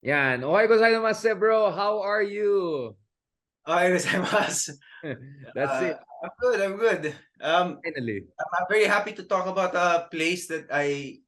Yan. Ohay gozaimasu, bro. How are you? Okay, gozaimasu. That's it. I'm good. I'm good. Finally. I'm very happy to talk about a place that I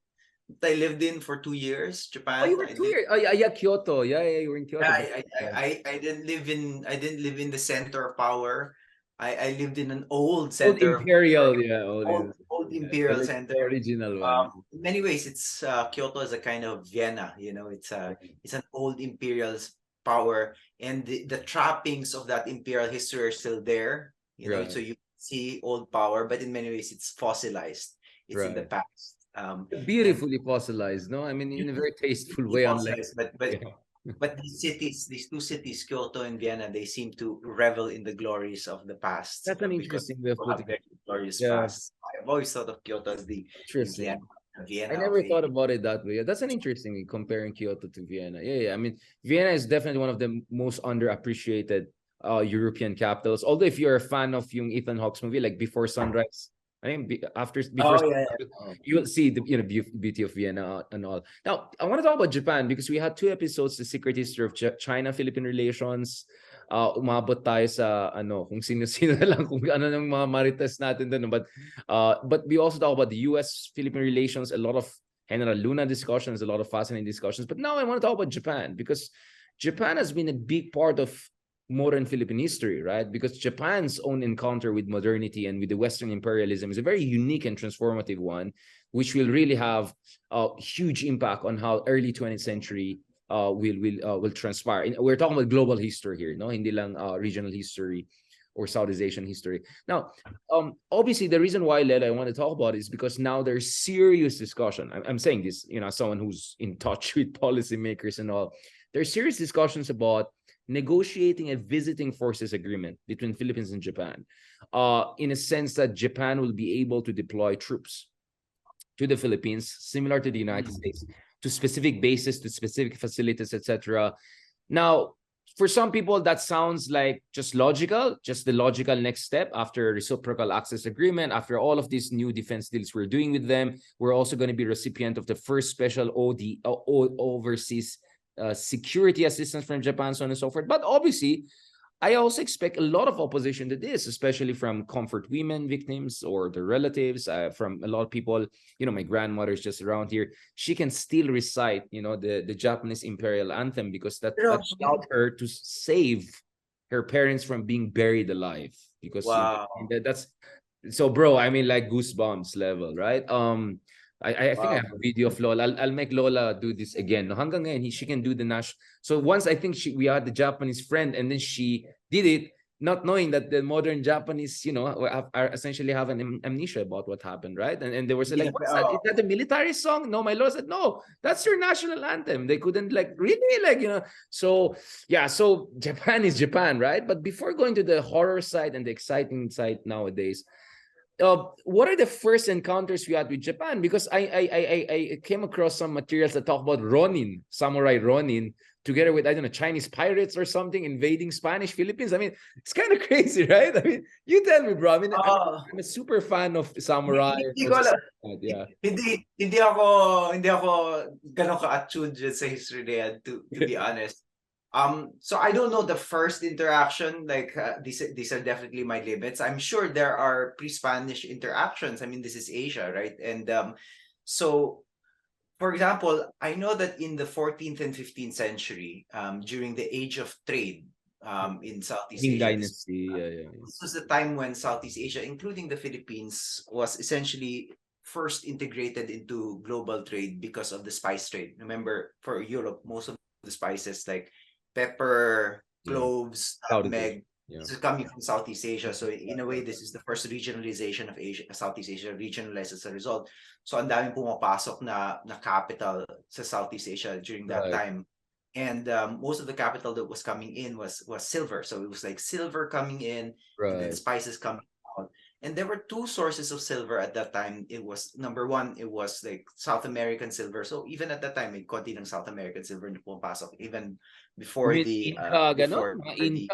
lived in for 2 years, Oh, you Japan. were I two did. years. Oh, yeah, Kyoto. Yeah, you were in Yeah, Kyoto. Yeah. I didn't live in the center of power. I lived in an old Old center of Imperial. Yeah, old, old yeah, imperial center. the original one. In many ways, it's Kyoto is a kind of Vienna. It's an old imperial power, and the trappings of that imperial history are still there. So Right, you see old power, but in many ways, it's fossilized. It's in the right. past. And Beautifully fossilized, no? I mean, in a very tasteful beautifully way, unlike. fossilized, but Yeah. but but these two cities, Kyoto and Vienna, they seem to revel in the glories of the past That's an because interesting way of people have putting it. very glorious Yeah, past. I've always thought of Kyoto as the interesting. I Vienna of never thought Asia. about it that way. Yeah, that's an interesting comparing Kyoto to Vienna. Yeah. I mean, Vienna is definitely one of the most underappreciated European capitals. Although if you're a fan of yung Ethan Hawke's movie, like Before Sunrise, I think before Oh yeah, sunrise, yeah. Oh. you will see the beauty of Vienna and all. Now, I want to talk about Japan because we had two episodes, The Secret History of China-Philippine Relations. Umabot tayo sa ano, kung sino-sino na lang, kung ano ng mga marites natin doon. But we also talk about the US-Philippine relations, a lot of General Luna discussions, a lot of fascinating discussions. But now I want to talk about Japan because Japan has been a big part of modern Philippine history, right? Because Japan's own encounter with modernity and with the Western imperialism is a very unique and transformative one, which will really have a huge impact on how early 20th century will transpire. We're talking about global history here, no? Hindi lang regional history or Southeast Asian history. Now, obviously, the reason why, Lela, I want to talk about it is because now there's serious discussion. I'm saying this, as someone who's in touch with policymakers and all. There's serious discussions about negotiating a visiting forces agreement between Philippines and Japan, in a sense that Japan will be able to deploy troops to the Philippines, similar to the United States, to specific bases, to specific facilities, etc. Now, for some people, that sounds like just logical, just the logical next step after reciprocal access agreement, after all of these new defense deals we're doing with them. We're also going to be recipient of the first special overseas security assistance from Japan, so on and so forth. But obviously, I also expect a lot of opposition to this, especially from comfort women victims or their relatives, from a lot of people. My grandmother's just around here. She can still recite, the Japanese imperial anthem because that Pero, allowed her to save her parents from being buried alive. Because wow, that's so, bro. I mean, like goosebumps level, right? I think I wow. have a video of Lola. I'll make Lola do this again. No, hanggang ngayon, she can do the national. So once I think we had the Japanese friend, and then she did it, not knowing that the modern Japanese, are essentially have an amnesia about what happened, right? And they were saying, like, Yeah, what's that? Is that a military song? No, my Lola said, no, that's your national anthem. They couldn't really So yeah, so Japan is Japan, right? But before going to the horror side and the exciting side nowadays, what are the first encounters we had with Japan? Because I came across some materials that talk about Ronin, samurai Ronin, together with, I don't know, Chinese pirates or something invading Spanish Philippines. I mean, it's kind of crazy, right? I mean, you tell me, bro. I mean, uh, I'm a super fan of samurai. hindi Or ko alam. yeah. Hindi ako gano'n ka-attuned dyan sa history na yan, to be honest. So I don't know the first interaction. Like these are definitely my limits. I'm sure there are pre-Spanish interactions. I mean, this is Asia, right? And so for example, I know that in the 14th and 15th century, during the age of trade, in Southeast Ming Asia, Dynasty. Yeah. this was the time when Southeast Asia, including the Philippines, was essentially first integrated into global trade because of the spice trade. Remember, for Europe, most of the spices like pepper, Yeah. cloves, Southeast Asia. nutmeg, Yeah. this is coming from Southeast Asia. So in a way, this is the first regionalization of Asia, Southeast Asia, regionalized as a result. So ang daming pumapasok na capital sa Southeast Asia during that Right. time. And most of the capital that was coming in was silver. So it was like silver coming in, and then Right. spices coming out. And there were two sources of silver at that time. It was number one, it was like South American silver. So even at that time, may konti ng South American silver na pumapasok even You before mean the Inca, ganon? before Mga the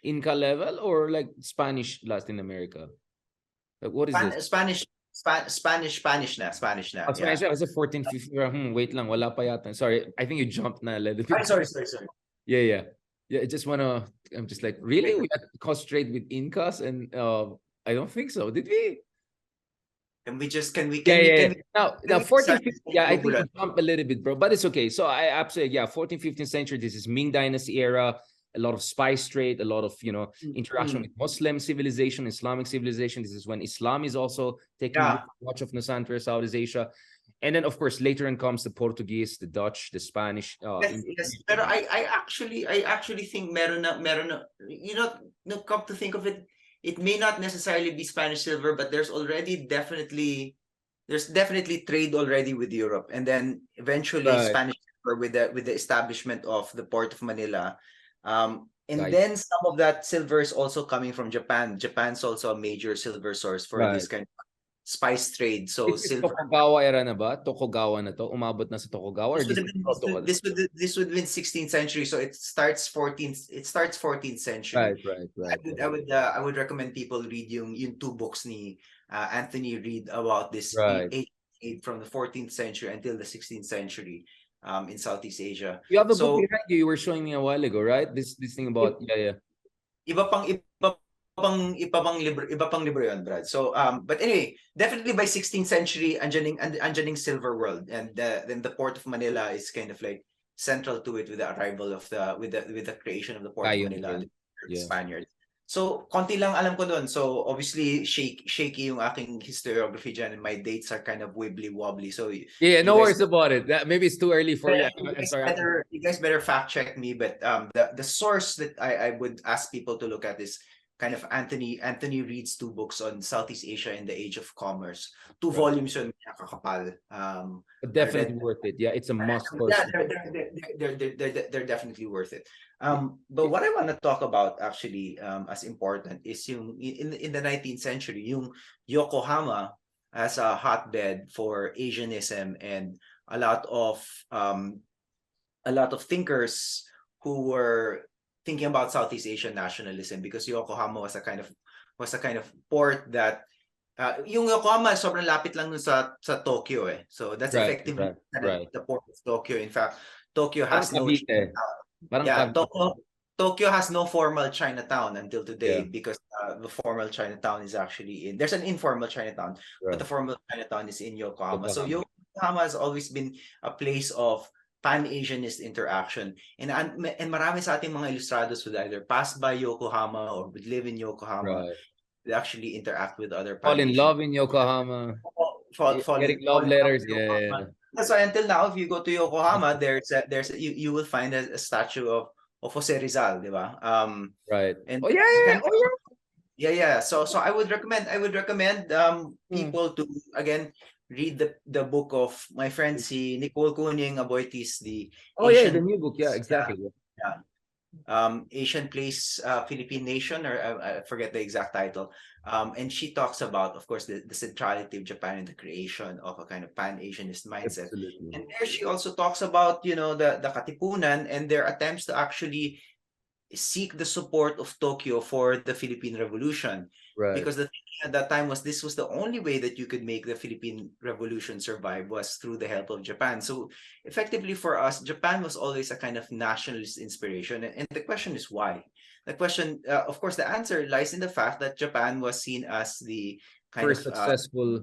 Inca level or like Spanish Latin America? Like, what is this? Spanish Spanish na. Oh, Yeah. Spanish kasi 1450. Wait lang, wala pa yata. Sorry, I think you jumped na a little bit. I'm sorry. Yeah. I just wanna. I'm just like, really? We had to concentrate with Incas, and I don't think so. Did we? Can we Now, can we 14th, yeah, I think Google you jump a little bit, bro, but it's okay. So I absolutely, 14th, 15th century. This is Ming Dynasty era. A lot of spice trade, a lot of interaction with Muslim civilization, Islamic civilization. This is when Islam is also taking much of Nusantara, Southeast Asia, and then of course later on comes the Portuguese, the Dutch, the Spanish. Yes. Pero I actually think meron na, no, come to think of it, it may not necessarily be Spanish silver, but there's definitely trade already with Europe, and then eventually Spanish silver with the establishment of the port of Manila. And then some of that silver is also coming from Japan. Japan's also a major silver source for this kind of spice trade. So silver. Tokugawa era na ba? Tokugawa na to? Umabot na sa Tokugawa? This would have been 16th century. So it starts 14th century. Right. I would recommend people read yung two books ni Anthony Reid about this age from the 14th century until the 16th century in Southeast Asia. You have a book behind you were showing me a while ago, right? This thing about Iba pang libro yun, Brad. So but anyway, definitely by 16th century anjaning silver world, and then the port of Manila is kind of like central to it with the arrival of with the creation of the port of Manila, the Spaniards. So konti lang alam ko doon. So obviously shaky yung aking historiography dyan, and my dates are kind of wibbly wobbly. So no worries about it. Maybe it's too early for you. You guys better fact check me, but the source that I would ask people to look at is kind of Anthony Reid's two books on Southeast Asia in the Age of Commerce. Two volumes yun, kakapal. But definitely worth it. Yeah, it's a must. Yeah, they're definitely worth it. But what I want to talk about actually as important is yung in the 19th century, yung Yokohama as a hotbed for Asianism, and a lot of thinkers who were thinking about Southeast Asian nationalism, because Yokohama was a kind of port that yung Yokohama sobrang lapit lang nun sa Tokyo eh. So that's effectively the port of Tokyo. In fact, Tokyo has Tokyo has no formal Chinatown until today, because the formal Chinatown is actually there's an informal Chinatown, but the formal Chinatown is in Yokohama. So Yokohama has always been a place of Pan-Asianist interaction, and marami sa ating mga ilustrados would either pass by Yokohama or would live in Yokohama. They actually interact with other fall in love in Yokohama. Getting love letters. Yeah. That's why until now, if you go to Yokohama, you will find a statue of Jose Rizal, di ba? Right. And yeah. So I would recommend people to again read the book of my friend si Nicole Kuning Aboitis, the new book. Yeah, exactly. Asian Place, Philippine Nation, or I forget the exact title. And she talks about, of course, the centrality of Japan in the creation of a kind of Pan-Asianist mindset. Absolutely. And there she also talks about, the Katipunan and their attempts to actually seek the support of Tokyo for the Philippine Revolution. Right. Because the thing at that time was this was the only way that you could make the Philippine Revolution survive, was through the help of Japan. So effectively for us, Japan was always a kind of nationalist inspiration. And the question is why? The question, of course, the answer lies in the fact that Japan was seen as the first successful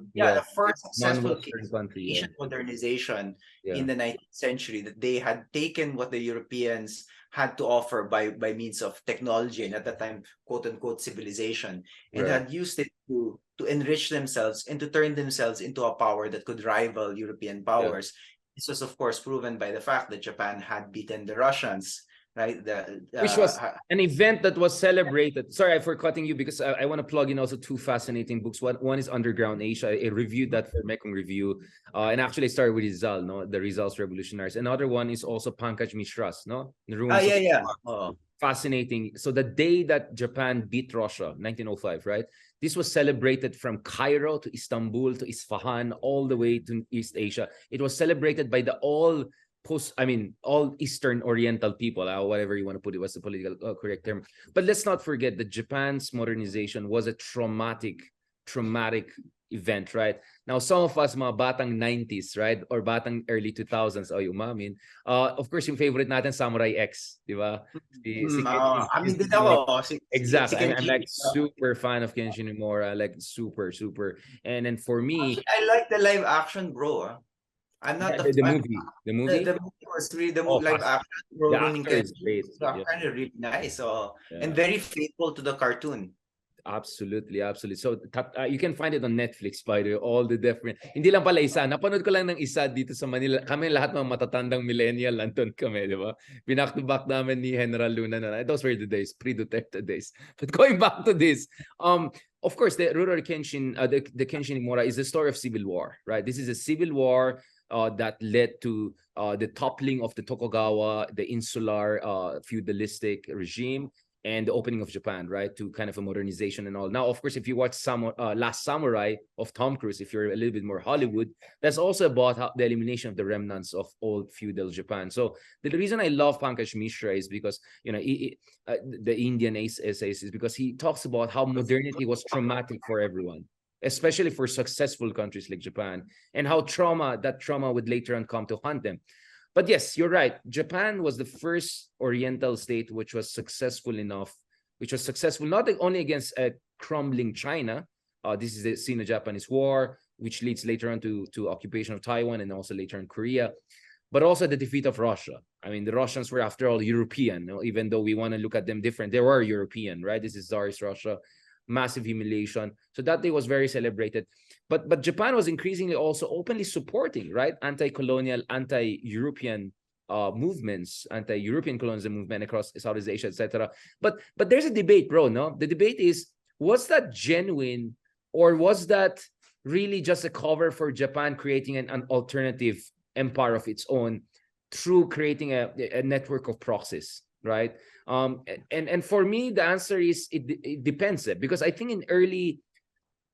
country, Asian modernization in the 19th century, that they had taken what the Europeans had to offer by means of technology, and at that time, quote unquote, civilization, and had used it to enrich themselves and to turn themselves into a power that could rival European powers. This was, of course, proven by the fact that Japan had beaten the Russians, right? Which was an event that was celebrated. Sorry for cutting you, because I want to plug in also two fascinating books. One is Underground Asia. I reviewed that for Mekong Review. And actually I started with Rizal, the Rizal's Revolutionaries. Another one is also Pankaj Mishra's, The Ruins fascinating. So the day that Japan beat Russia, 1905, right? This was celebrated from Cairo to Istanbul to Isfahan, all the way to East Asia. It was celebrated by all Eastern Oriental people, whatever you want to put it, was the political correct term. But let's not forget that Japan's modernization was a traumatic event, right? Now, some of us, mga batang 90s, right? Or batang early 2000s, ay umamin. Of course, yung favorite natin, Samurai X, di ba? Si amin Kenshin din Himura. ako. Si Exactly. I'm Kenji. like super fan of Kenshin Himura, like super, super. And then for me, Actually, I like the live action, bro. I'm not the movie, the movie. the movie was really the Oh, live fast. action The ruling actor is great. kind of really nice. So and Yeah. very faithful to the cartoon. Absolutely, absolutely. So you can find it on Netflix, by the way, all the different. Hindi lang pala isa. Napanood ko lang ng isa dito sa Manila. Kami lahat mga matatandang millennial nandun kami, di ba? Back to back namin ni General Luna na. Those were the days, pre-Duterte days. But going back to this, of course, the Rurouni Kenshin, the Kenshin Himura is a story of civil war, right? This is a civil war that led to the toppling of the Tokugawa, the insular feudalistic regime, and the opening of Japan, right, to kind of a modernization and all. Now, of course, if you watch Last Samurai of Tom Cruise, if you're a little bit more Hollywood, that's also about the elimination of the remnants of old feudal Japan. So the reason I love Pankaj Mishra is because, you know, the Indian essays is because he talks about how modernity was traumatic for everyone, especially for successful countries like Japan, and how that trauma would later on come to haunt them. But yes, you're right. Japan was the first Oriental state which was successful not only against a crumbling China. This is the Sino-Japanese War, which leads later on to occupation of Taiwan and also later in Korea, but also the defeat of Russia. I mean, the Russians were, after all, European, even though we want to look at them different. They were European, right? This is Tsarist Russia. Massive humiliation. So that day was very celebrated. But Japan was increasingly also openly supporting, right, anti-colonial, anti-European movements, anti-European colonialism movement across Southeast Asia, etc. But there's a debate, bro. No, the debate is, was that genuine, or was that really just a cover for Japan creating an alternative empire of its own through creating a network of proxies, right? And for me, the answer is it depends, because I think in early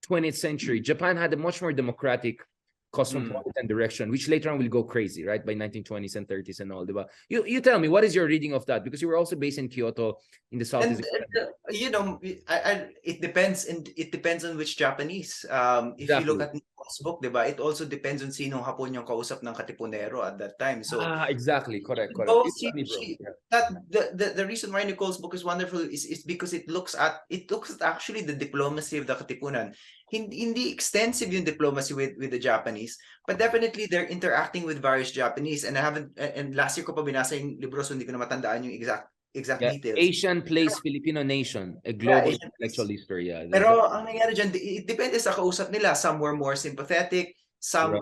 20th century, Japan had a much more democratic, cosmopolitan direction, which later on will go crazy, right? By 1920s and 30s and all, diba? You tell me, what is your reading of that? Because you were also based in Kyoto, in the southeast. You know, it depends, and it depends on which Japanese. If you look at Nicole's book, diba, it also depends on sinong Hapon yung kausap ng Katipunero at that time. So exactly, correct. The reason why Nicole's book is wonderful is because it looks at actually the diplomacy of the Katipunan. Hindi extensive yung diplomacy with the Japanese, but definitely they're interacting with various Japanese. And and last year ko pa binasa yung libro, so hindi ko na matandaan yung exact details. Asian plays Filipino nation, a global intellectual history. Yeah. Pero ang nangyari dyan, it depende sa kausap nila. Some were more sympathetic, some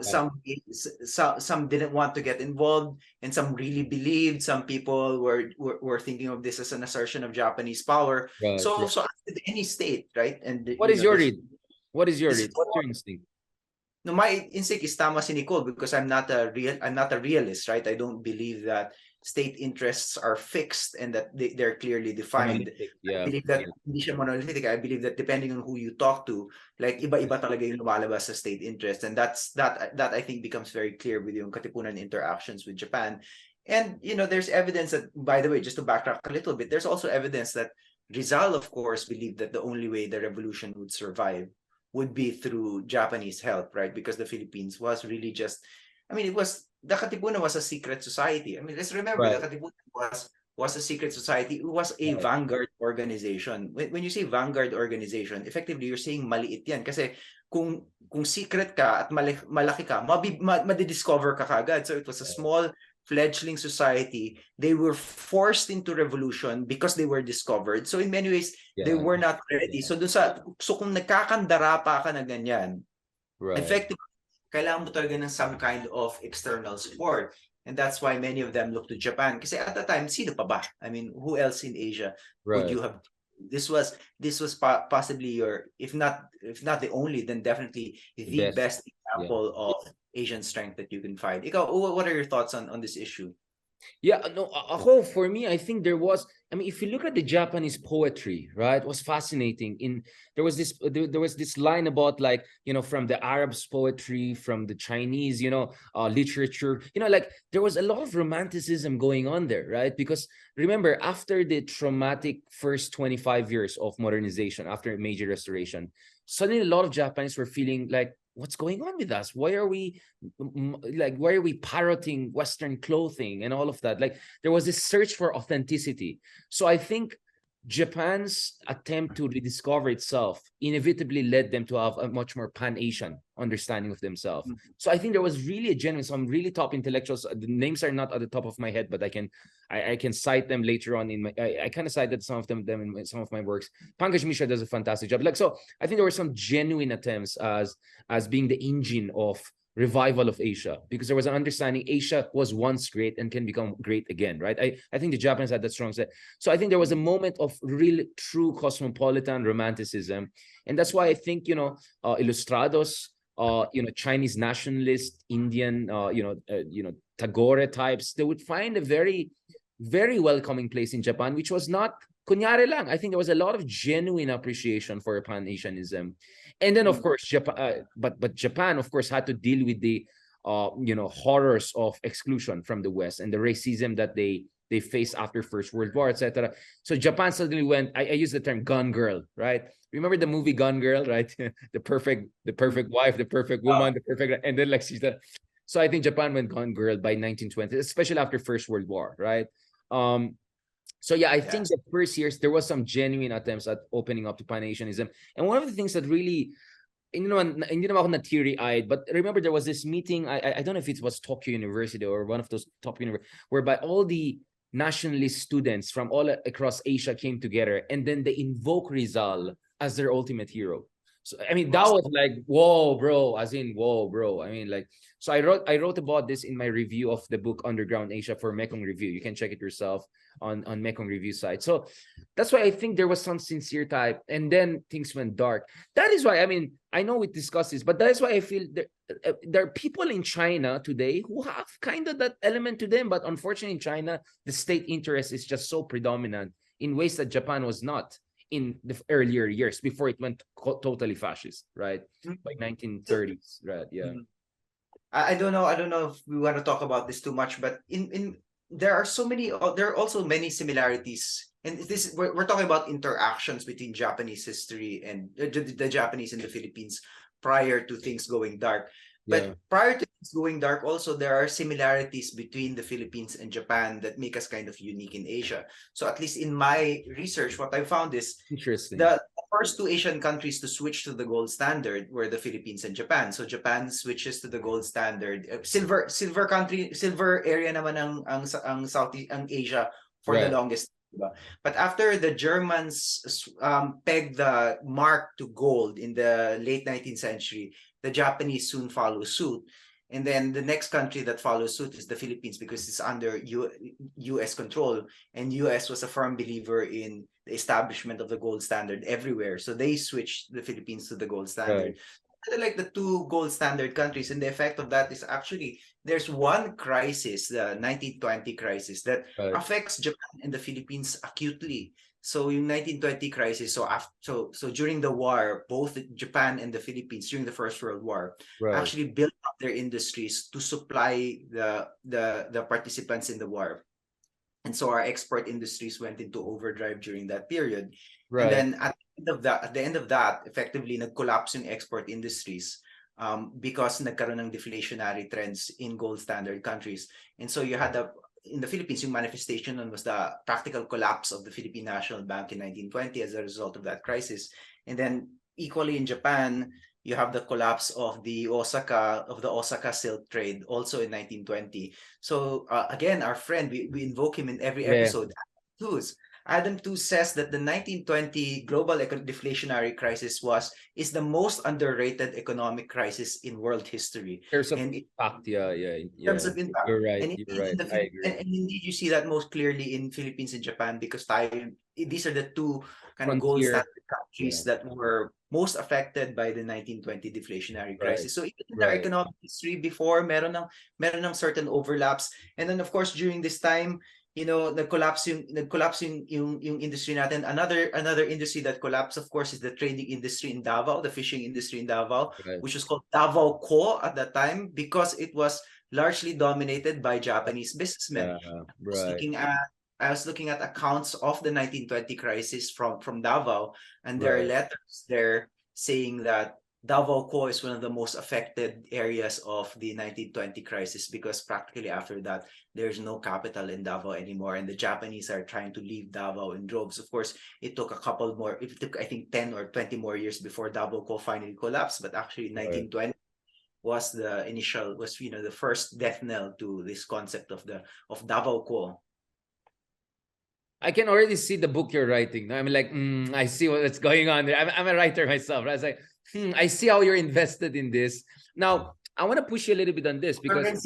didn't want to get involved, and some really believed. Some people were thinking of this as an assertion of Japanese power. So as any state, right? And what is your read? What is your read? What's your instinct? No, my instinct is tama si Nicole, because I'm not a realist, right? I don't believe that state interests are fixed and that they're clearly defined. I believe that hindi siya monolithic. I believe that depending on who you talk to, like iba-iba talaga yung lumalabas sa state interest, and that I think becomes very clear with yung Katipunan interactions with Japan. And you know, there's evidence that, by the way, just to backtrack a little bit, there's also evidence that Rizal, of course, believed that the only way the revolution would survive would be through Japanese help, right? Because the Philippines was really just, I mean, the Katipunan was a secret society. I mean, let's remember, the Katipunan was a secret society. It was a vanguard organization. When you say vanguard organization, effectively, you're saying maliit yan. Kasi kung secret ka at malaki ka, madidiscover ka kagad. So it was a small, fledgling society. They were forced into revolution because they were discovered. So in many ways, they were not ready. So kung nagkakandara pa ka na ganyan, effectively, kailangan mo talaga ng some kind of external support. And that's why many of them look to Japan. Kasi at the time, sino pa ba? I mean, who else in Asia would you have? This was possibly your, if not the only, then definitely the best example of Asian strength that you can find. Ikaw, what are your thoughts on this issue? Yeah, no, ako, for me, I think there was, I mean, if you look at the Japanese poetry, right, it was fascinating. There was this line about, like, from the Arabs' poetry, from the Chinese, literature, like there was a lot of romanticism going on there, right? Because remember, after the traumatic first 25 years of modernization, after a major restoration, suddenly a lot of Japanese were feeling like, what's going on with us? Why are we parroting Western clothing and all of that? Like, there was this search for authenticity. So I think Japan's attempt to rediscover itself inevitably led them to have a much more pan-Asian understanding of themselves. So I think there was really a genuine, some really top intellectuals. The names are not at the top of my head, but I can cite them later on in my. I kind of cited some of them in some of my works. Pankaj Mishra does a fantastic job. Like, so I think there were some genuine attempts as being the engine of revival of Asia, because there was an understanding Asia was once great and can become great again, right? I think the Japanese had that strong set. So I think there was a moment of real true cosmopolitan romanticism. And that's why I think, Ilustrados, Chinese nationalist, Indian, Tagore types, they would find a very, very welcoming place in Japan, which was not kunyari lang. I think there was a lot of genuine appreciation for Pan-Asianism. And then, of course, Japan, but Japan, of course, had to deal with the, horrors of exclusion from the West and the racism that they faced after First World War, etc. So Japan suddenly went. I use the term "gun girl," right? Remember the movie Gun Girl, right? the perfect wife, the perfect woman, the perfect, and then like she's the. So I think Japan went gun girl by 1920, especially after First World War, right? So yeah, I think the first years there was some genuine attempts at opening up to Pan-Asianism. And one of the things that really, hindi naman ako na teary-eyed, but remember there was this meeting, I don't know if it was Tokyo University or one of those top universities, whereby all the nationalist students from all across Asia came together, and then they invoke Rizal as their ultimate hero. So I mean, that was like, whoa, bro, as in, whoa, bro. I mean, like, so I wrote about this in my review of the book Underground Asia for Mekong Review. You can check it yourself on Mekong Review site. So that's why I think there was some sincere type, and then things went dark. That is why, I mean, I know we discussed this, but that is why I feel there are people in China today who have kind of that element to them, but unfortunately in China, the state interest is just so predominant in ways that Japan was not in the earlier years before it went totally fascist, right? By 1930s, right? Yeah. I don't know. I don't know if we want to talk about this too much, but in there are so many. There are also many similarities, and this we're talking about interactions between Japanese history and the Japanese and the Philippines prior to things going dark. But prior to things going dark, also there are similarities between the Philippines and Japan that make us kind of unique in Asia. So at least in my research, what I found is interesting. The first two Asian countries to switch to the gold standard were the Philippines and Japan. So Japan switches to the gold standard. Silver area naman ang Southeast ang Asia for the longest. But after the Germans pegged the mark to gold in the late 19th century, the Japanese soon follow suit. And then the next country that follows suit is the Philippines, because it's under U.S. control. And U.S. was a firm believer in the establishment of the gold standard everywhere. So they switched the Philippines to the gold standard. They're like the two gold standard countries. And the effect of that is actually there's one crisis, the 1920 crisis, that affects Japan and the Philippines acutely. So in 1920 crisis, so during the war, both Japan and the Philippines during the First World War actually built up their industries to supply the participants in the war. And so our export industries went into overdrive during that period. And then at the end of that, effectively nag-collapse yung export industries because nagkaroon ng deflationary trends in gold standard countries. And so you had in the Philippines, yung manifestation was the practical collapse of the Philippine National Bank in 1920 as a result of that crisis. And then equally in Japan, you have the collapse of the Osaka Silk Trade also in 1920. So again, our friend, we invoke him in every episode. Adam too says that the 1920 global deflationary crisis is the most underrated economic crisis in world history. There's a And fact, yeah. terms of impact. You're right. And You're indeed, right. I agree. and indeed you see that most clearly in Philippines and Japan, because these are the two kind of gold Frontier. standard countries that were most affected by the 1920 deflationary Right. crisis. So even in our Right. economic history before, meron ng certain overlaps. And then of course during this time, you know, nag-collapse yung industry natin. Another industry that collapsed, of course, is the trading industry in Davao, the fishing industry in Davao, Right. which was called Davao Co at that time, because it was largely dominated by Japanese businessmen. Right. I was looking at accounts of the 1920 crisis from Davao, and there are letters there saying that Davao Co is one of the most affected areas of the 1920 crisis, because practically after that, there's no capital in Davao anymore, and the Japanese are trying to leave Davao in droves. Of course, it took I think 10 or 20 more years before Davao Co finally collapsed, but actually 1920 was the first death knell to this concept of Davao Co. I can already see the book you're writing. I'm like, I see what's going on there. I'm a writer myself. I was like, I see how you're invested in this. Now, I want to push you a little bit on this because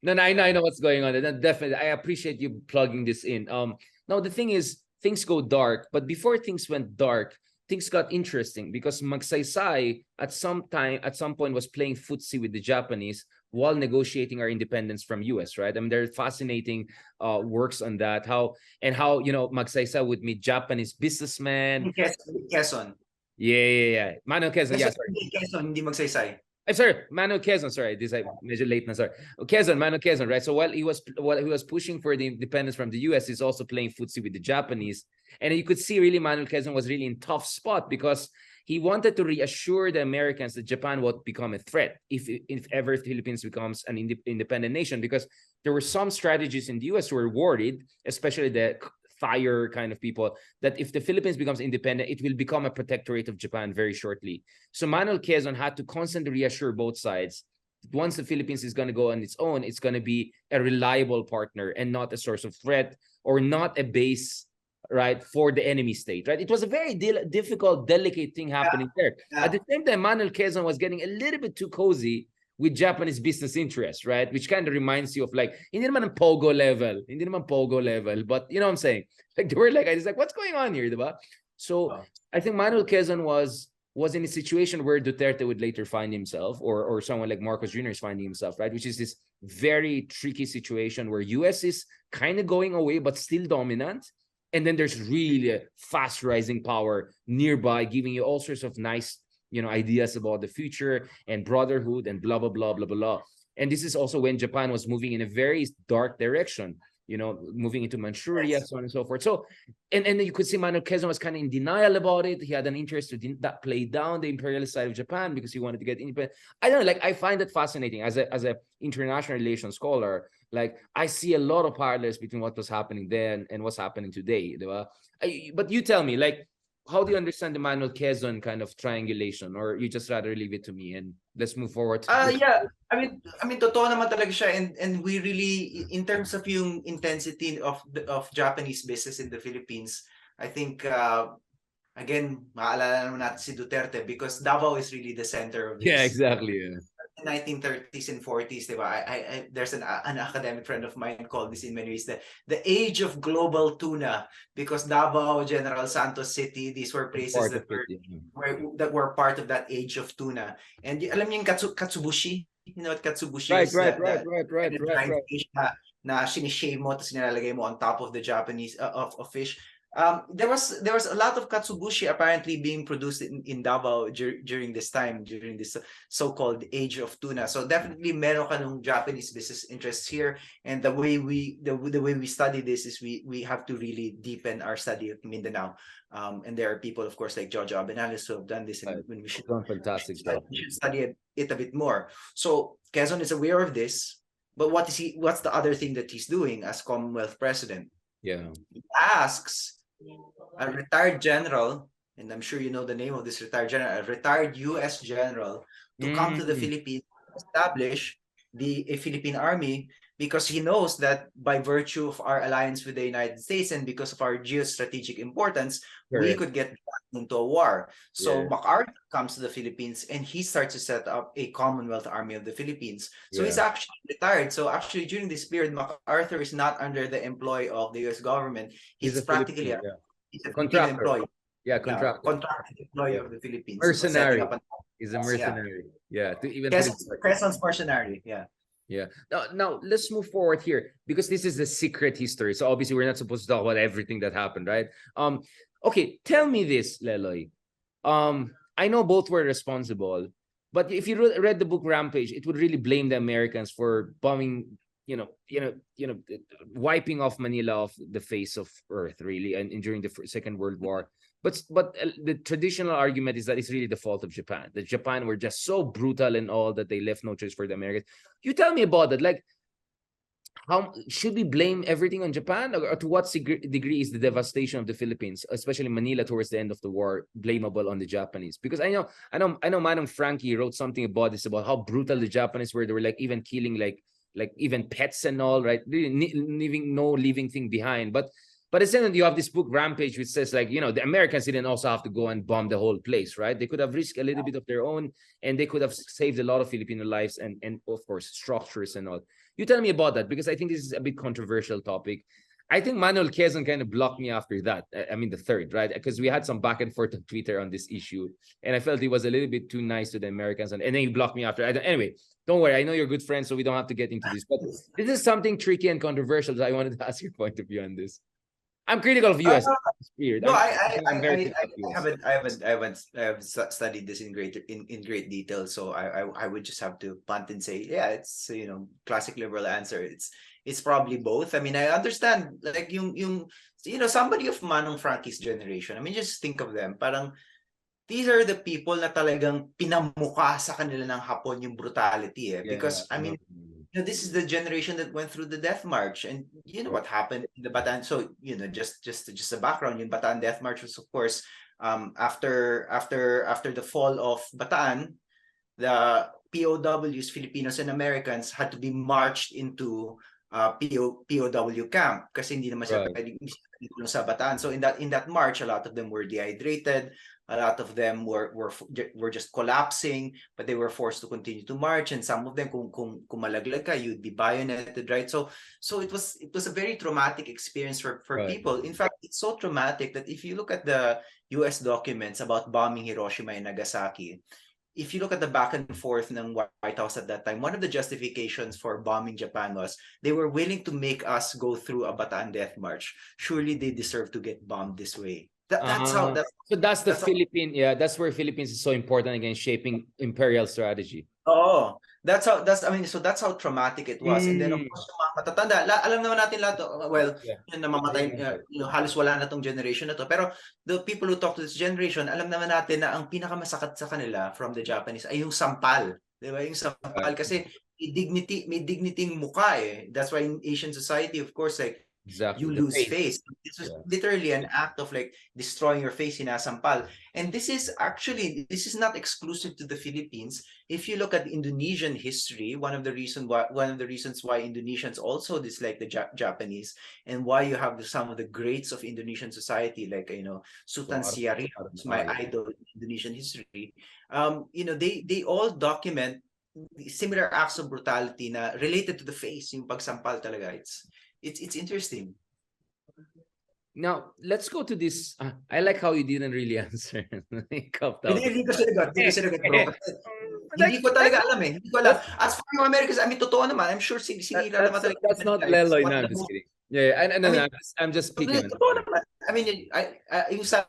no, I know what's going on. And definitely, I appreciate you plugging this in. Now the thing is, things go dark, but before things went dark, things got interesting because Magsaysay at some point was playing footsie with the Japanese while negotiating our independence from US, right? I mean, there are fascinating works on that. How Magsaysay would meet Japanese businessmen. Quezon. Yeah. Manuel Quezon, yeah, sorry. Quezon, hindi Magsaysay. I'm sorry, Manuel Quezon. Sorry, this I measure late na. Sorry, Manuel Quezon, right? So while he was pushing for the independence from the U.S., he's also playing footsie with the Japanese, and you could see really Manuel Quezon was really in tough spot because he wanted to reassure the Americans that Japan would become a threat if ever Philippines becomes an independent nation, because there were some strategists in the U.S. who were worried, especially the fire kind of people, that if the Philippines becomes independent, it will become a protectorate of Japan very shortly. So Manuel Quezon had to constantly reassure both sides. Once the Philippines is going to go on its own, it's going to be a reliable partner and not a source of threat or not a base, right, for the enemy state, right? It was a very difficult, delicate thing happening there. At the same time, Manuel Quezon was getting a little bit too cozy with Japanese business interests, right? Which kind of reminds you of like, hindi naman pogo level, but you know what I'm saying? Like they were like, I was like, what's going on here, diba? So I think Manuel Quezon was in a situation where Duterte would later find himself, or someone like Marcos Jr. is finding himself, right? Which is this very tricky situation where US is kind of going away, but still dominant. And then there's really a fast rising power nearby, giving you all sorts of nice ideas about the future and brotherhood and blah, blah, blah, blah, blah. And this is also when Japan was moving in a very dark direction, moving into Manchuria, so on and so forth. So, and then you could see Manuel Quezon was kind of in denial about it. He had an interest to play down the imperialist side of Japan because he wanted to get independent. I don't know, like I find it fascinating as a international relations scholar. Like I see a lot of parallels between what was happening then and what's happening today. But you tell me, like, how do you understand the Manuel Quezon kind of triangulation, or you just rather leave it to me and let's move forward? Yeah. I mean, totoo naman talaga siya, and we really, in terms of yung intensity of Japanese business in the Philippines, I think again, maalala naman natin si Duterte, because Davao is really the center of this. Yeah, exactly. Yeah. 1930s and 40s, diba? There's an academic friend of mine called this in many ways the age of global tuna, because Davao, General Santos City, these were places that were part of that age of tuna. And alam niyo yung katsubushi? You know what katsubushi is? Right. Na sinishave mo tapos nilalagay mo on top of the Japanese of fish. There was a lot of katsubushi apparently being produced in Davao during this time, during this so-called age of tuna. So definitely meron ka ng Japanese business interests here, and the way we study this is we have to really deepen our study of Mindanao. And there are people, of course, like Jojo Abenales who have done this, and we should study it a bit more. So Quezon is aware of this, but what's the other thing that he's doing as Commonwealth President? Yeah, he asks a retired general, and I'm sure you know the name of this retired general, a retired U.S. general, to come to the Philippines, establish a Philippine army, because he knows that by virtue of our alliance with the United States and because of our geostrategic importance, we Correct. could get into a war. So Yeah. MacArthur comes to the Philippines and he starts to set up a Commonwealth Army of the Philippines. So he's Yeah. actually retired. So actually during this period, MacArthur is not under the employ of the US government. He's He's a practically Filipino. Yeah. he's a Filipino Contractor. employee. Yeah. Yeah, Contractor. contracted employee Yeah. of the Philippines, setting Mercenary. up an He's a yeah. mercenary. Yeah. To even put it Quezon's mercenary. Yeah. Yeah. Now let's move forward here because this is a secret history. So obviously we're not supposed to talk about everything that happened, right? Okay, tell me this, Leloy. I know both were responsible, but if you read the book Rampage, it would really blame the Americans for bombing, wiping off Manila off the face of Earth, really, and during the Second World War. But the traditional argument is that it's really the fault of Japan. That Japan were just so brutal and all that they left no choice for the Americans. You tell me about that. Like, how should we blame everything on Japan, or to what degree is the devastation of the Philippines, especially Manila towards the end of the war, blamable on the Japanese? Because I know Madam Frankie wrote something about this, about how brutal the Japanese were. They were like even killing like even pets and all, right? Really leaving no living thing behind. But then you have this book Rampage, which says like, the Americans didn't also have to go and bomb the whole place, right? They could have risked a little bit of their own, and they could have saved a lot of Filipino lives and of course structures and all. You tell me about that, because I think this is a bit controversial topic. I think Manuel Quezon kind of blocked me after that. I mean, the third, right? Because we had some back and forth on Twitter on this issue, and I felt he was a little bit too nice to the Americans, and then he blocked me after. Anyway, don't worry. I know you're good friends, so we don't have to get into this. But this is something tricky and controversial, so I wanted to ask your point of view on this. I'm critical of US. Weird. No, I'm very critical of US. I haven't studied this in great detail. So I would just have to punt and say, yeah, it's classic liberal answer. It's probably both. I mean, I understand like yung somebody of Manong Frankie's generation. I mean, just think of them. Parang these are the people na talagang pinamukha sa kanila ng Hapon yung brutality because I mean, this is the generation that went through the Death March, and what happened in the Bataan. So just a background, yung Bataan Death March was, of course, after the fall of Bataan, the POWs, Filipinos and Americans, had to be marched into POW camp kasi hindi naman sila pwedeng sa Bataan. So in that march, a lot of them were dehydrated. A lot of them were just collapsing, but they were forced to continue to march. And some of them, kung malaglag ka, you'd be bayoneted, right? So it was a very traumatic experience for people. In fact, it's so traumatic that if you look at the U.S. documents about bombing Hiroshima and Nagasaki, if you look at the back and forth ng White House at that time, one of the justifications for bombing Japan was they were willing to make us go through a Bataan Death March. Surely they deserve to get bombed this way. That's how. That's the Philippine. Yeah, that's where Philippines is so important again, shaping imperial strategy. Oh, that's how traumatic it was. And then of course, yung mga matatanda, alam naman natin lahat. Well, yun namamatay, halos wala na tong generation na to. Pero the people who talk to this generation, alam naman natin na ang pinakamasakit sa kanila from the Japanese ay yung sampal. Di ba? Yung sampal kasi may dignity mukha eh. That's why in Asian society, of course, like, exactly. You lose face. This was literally an act of like destroying your face, sinasampal. And this is not exclusive to the Philippines. If you look at Indonesian history, one of the reasons why Indonesians also dislike the Japanese, and why you have some of the greats of Indonesian society, like Sultan Syahrir, who's my idol in Indonesian history. They all document similar acts of brutality na related to the face, yung pagsampal talaga. It's interesting. Now, let's go to this. I like how you didn't really answer. Hindi ko sinagot, bro. Hindi ko talaga alam eh. Hindi ko alam. As for yung Americans, I mean, totoo naman. I'm sure sinira naman talaga. That's not Leloy. No, I'm just kidding. Yeah, I'm just picking. Totoo naman. I mean, yung sa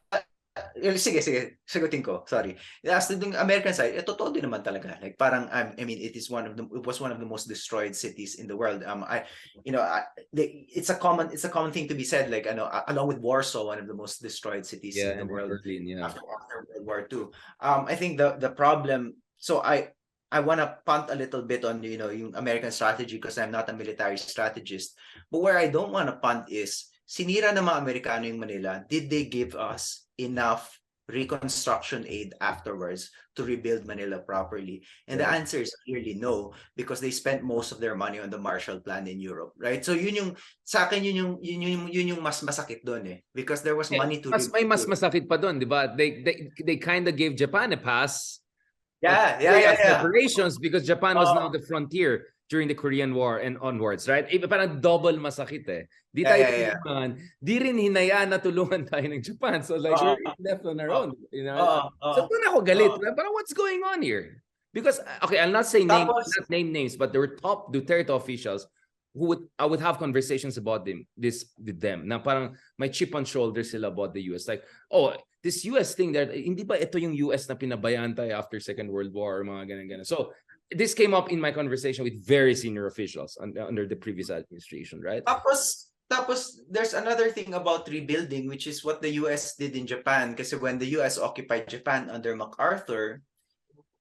sige, sagutin ko. Sorry. As the American side, totoo din naman talaga. Like parang I mean, it was one of the most destroyed cities in the world. It's a common thing to be said, like along with Warsaw, one of the most destroyed cities in the world. Berlin, after World War II. I think the problem, so I want to punt a little bit on yung American strategy because I'm not a military strategist. But where I don't want to punt is sinira ng mga Amerikano yung Manila. Did they give us enough reconstruction aid afterwards to rebuild Manila properly? And the answer is clearly no, because they spent most of their money on the Marshall Plan in Europe, right? So yun yung, sa akin, yun yung mas masakit doon eh. Because there was money to May mas masakit pa doon, di ba? They kind of gave Japan a pass. Yeah. Reparations, because Japan was now the frontier during the Korean War and onwards, right? Parang double masakit eh. Di tayo tulungan, di rin hinayaan na tulungan tayo ng Japan. So like, we're left on our own. You know? So doon ako galit. Parang what's going on here? Because, okay, I'll not say name names, but there were top Duterte officials who I would have conversations about with them. Na parang may chip on shoulder sila about the US. Like, oh, this US thing that, hindi ba ito yung US na pinabayaan tayo after Second World War or mga ganun-ganun. So, this came up in my conversation with very senior officials under the previous administration, right? Tapos, there's another thing about rebuilding, which is what the US did in Japan. Kasi when the US occupied Japan under MacArthur,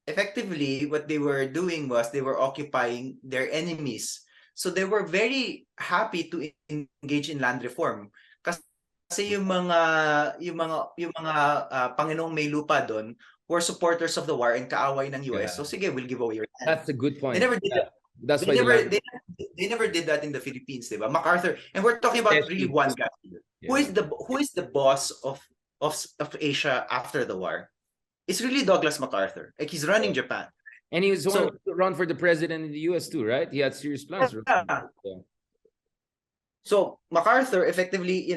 effectively, what they were doing was they were occupying their enemies. So they were very happy to engage in land reform. Kasi yung mga Panginoong may lupa doon were supporters of the war and kaaway ng US. So sige, we'll give away your land. That's a good point. They never did that. That's they never did that in the Philippines, diba? MacArthur, and we're talking about really one guy. Yeah. Who is the boss of Asia after the war? It's really Douglas MacArthur. Like, he's running Japan. And he was to run for the president in the US too, right? He had serious plans. Yeah. So MacArthur effectively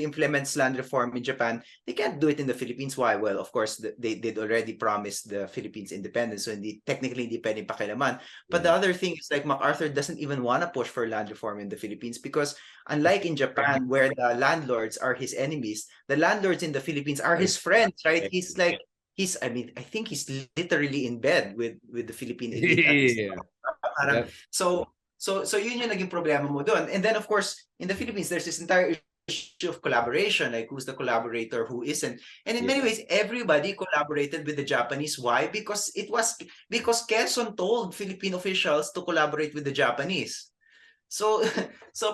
implements land reform in Japan. They can't do it in the Philippines. Why? Well, of course, they did already promise the Philippines independence, so technically hindi pwedeng pakialaman. But the other thing is, like, MacArthur doesn't even want to push for land reform in the Philippines, because unlike in Japan, where the landlords are his enemies, the landlords in the Philippines are his friends, right? I think he's literally in bed with the Philippine elite. Yeah. So yun yung naging problema mo doon. And then, of course, in the Philippines, there's this entire issue of collaboration, like who's the collaborator, who isn't. And in many ways, everybody collaborated with the Japanese. Why? Because Quezon told Philippine officials to collaborate with the Japanese. So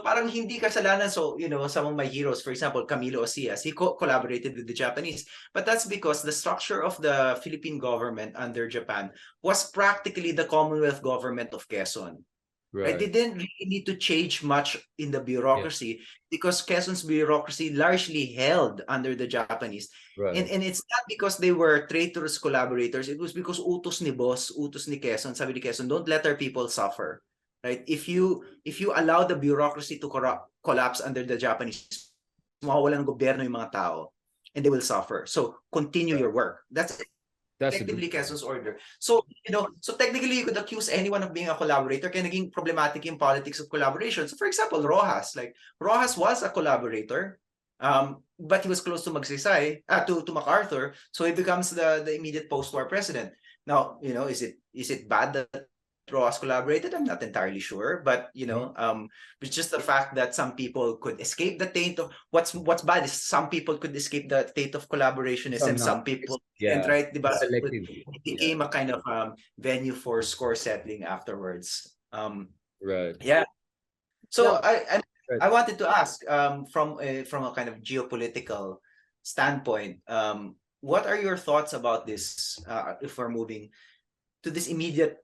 parang hindi kasalanan. So, some of my heroes, for example, Camilo Osias, he collaborated with the Japanese. But that's because the structure of the Philippine government under Japan was practically the Commonwealth government of Quezon. Right. They didn't really need to change much in the bureaucracy, because Quezon's bureaucracy largely held under the Japanese. Right. And it's not because they were traitorous collaborators. It was because utos ni boss, utos ni Quezon. Sabi ni Quezon, don't let our people suffer. Right? If you allow the bureaucracy to collapse under the Japanese, mawawalan ng gobyerno yung mga tao, and they will suffer. So continue your work. That's effectively Quezon's order. So, so technically you could accuse anyone of being a collaborator, kaya naging problematic yung politics of collaboration. So for example, Rojas was a collaborator, but he was close to to MacArthur, so he becomes the immediate post-war president. Now, is it bad that Rojas collaborated? I'm not entirely sure, but it's just the fact that some people could escape the taint of what's bad is some people could escape the taint of collaborationism. Some people can't, right? It became a kind of venue for score settling afterwards. Right. Yeah. So I wanted to ask from a kind of geopolitical standpoint, what are your thoughts about this? If we're moving to this immediate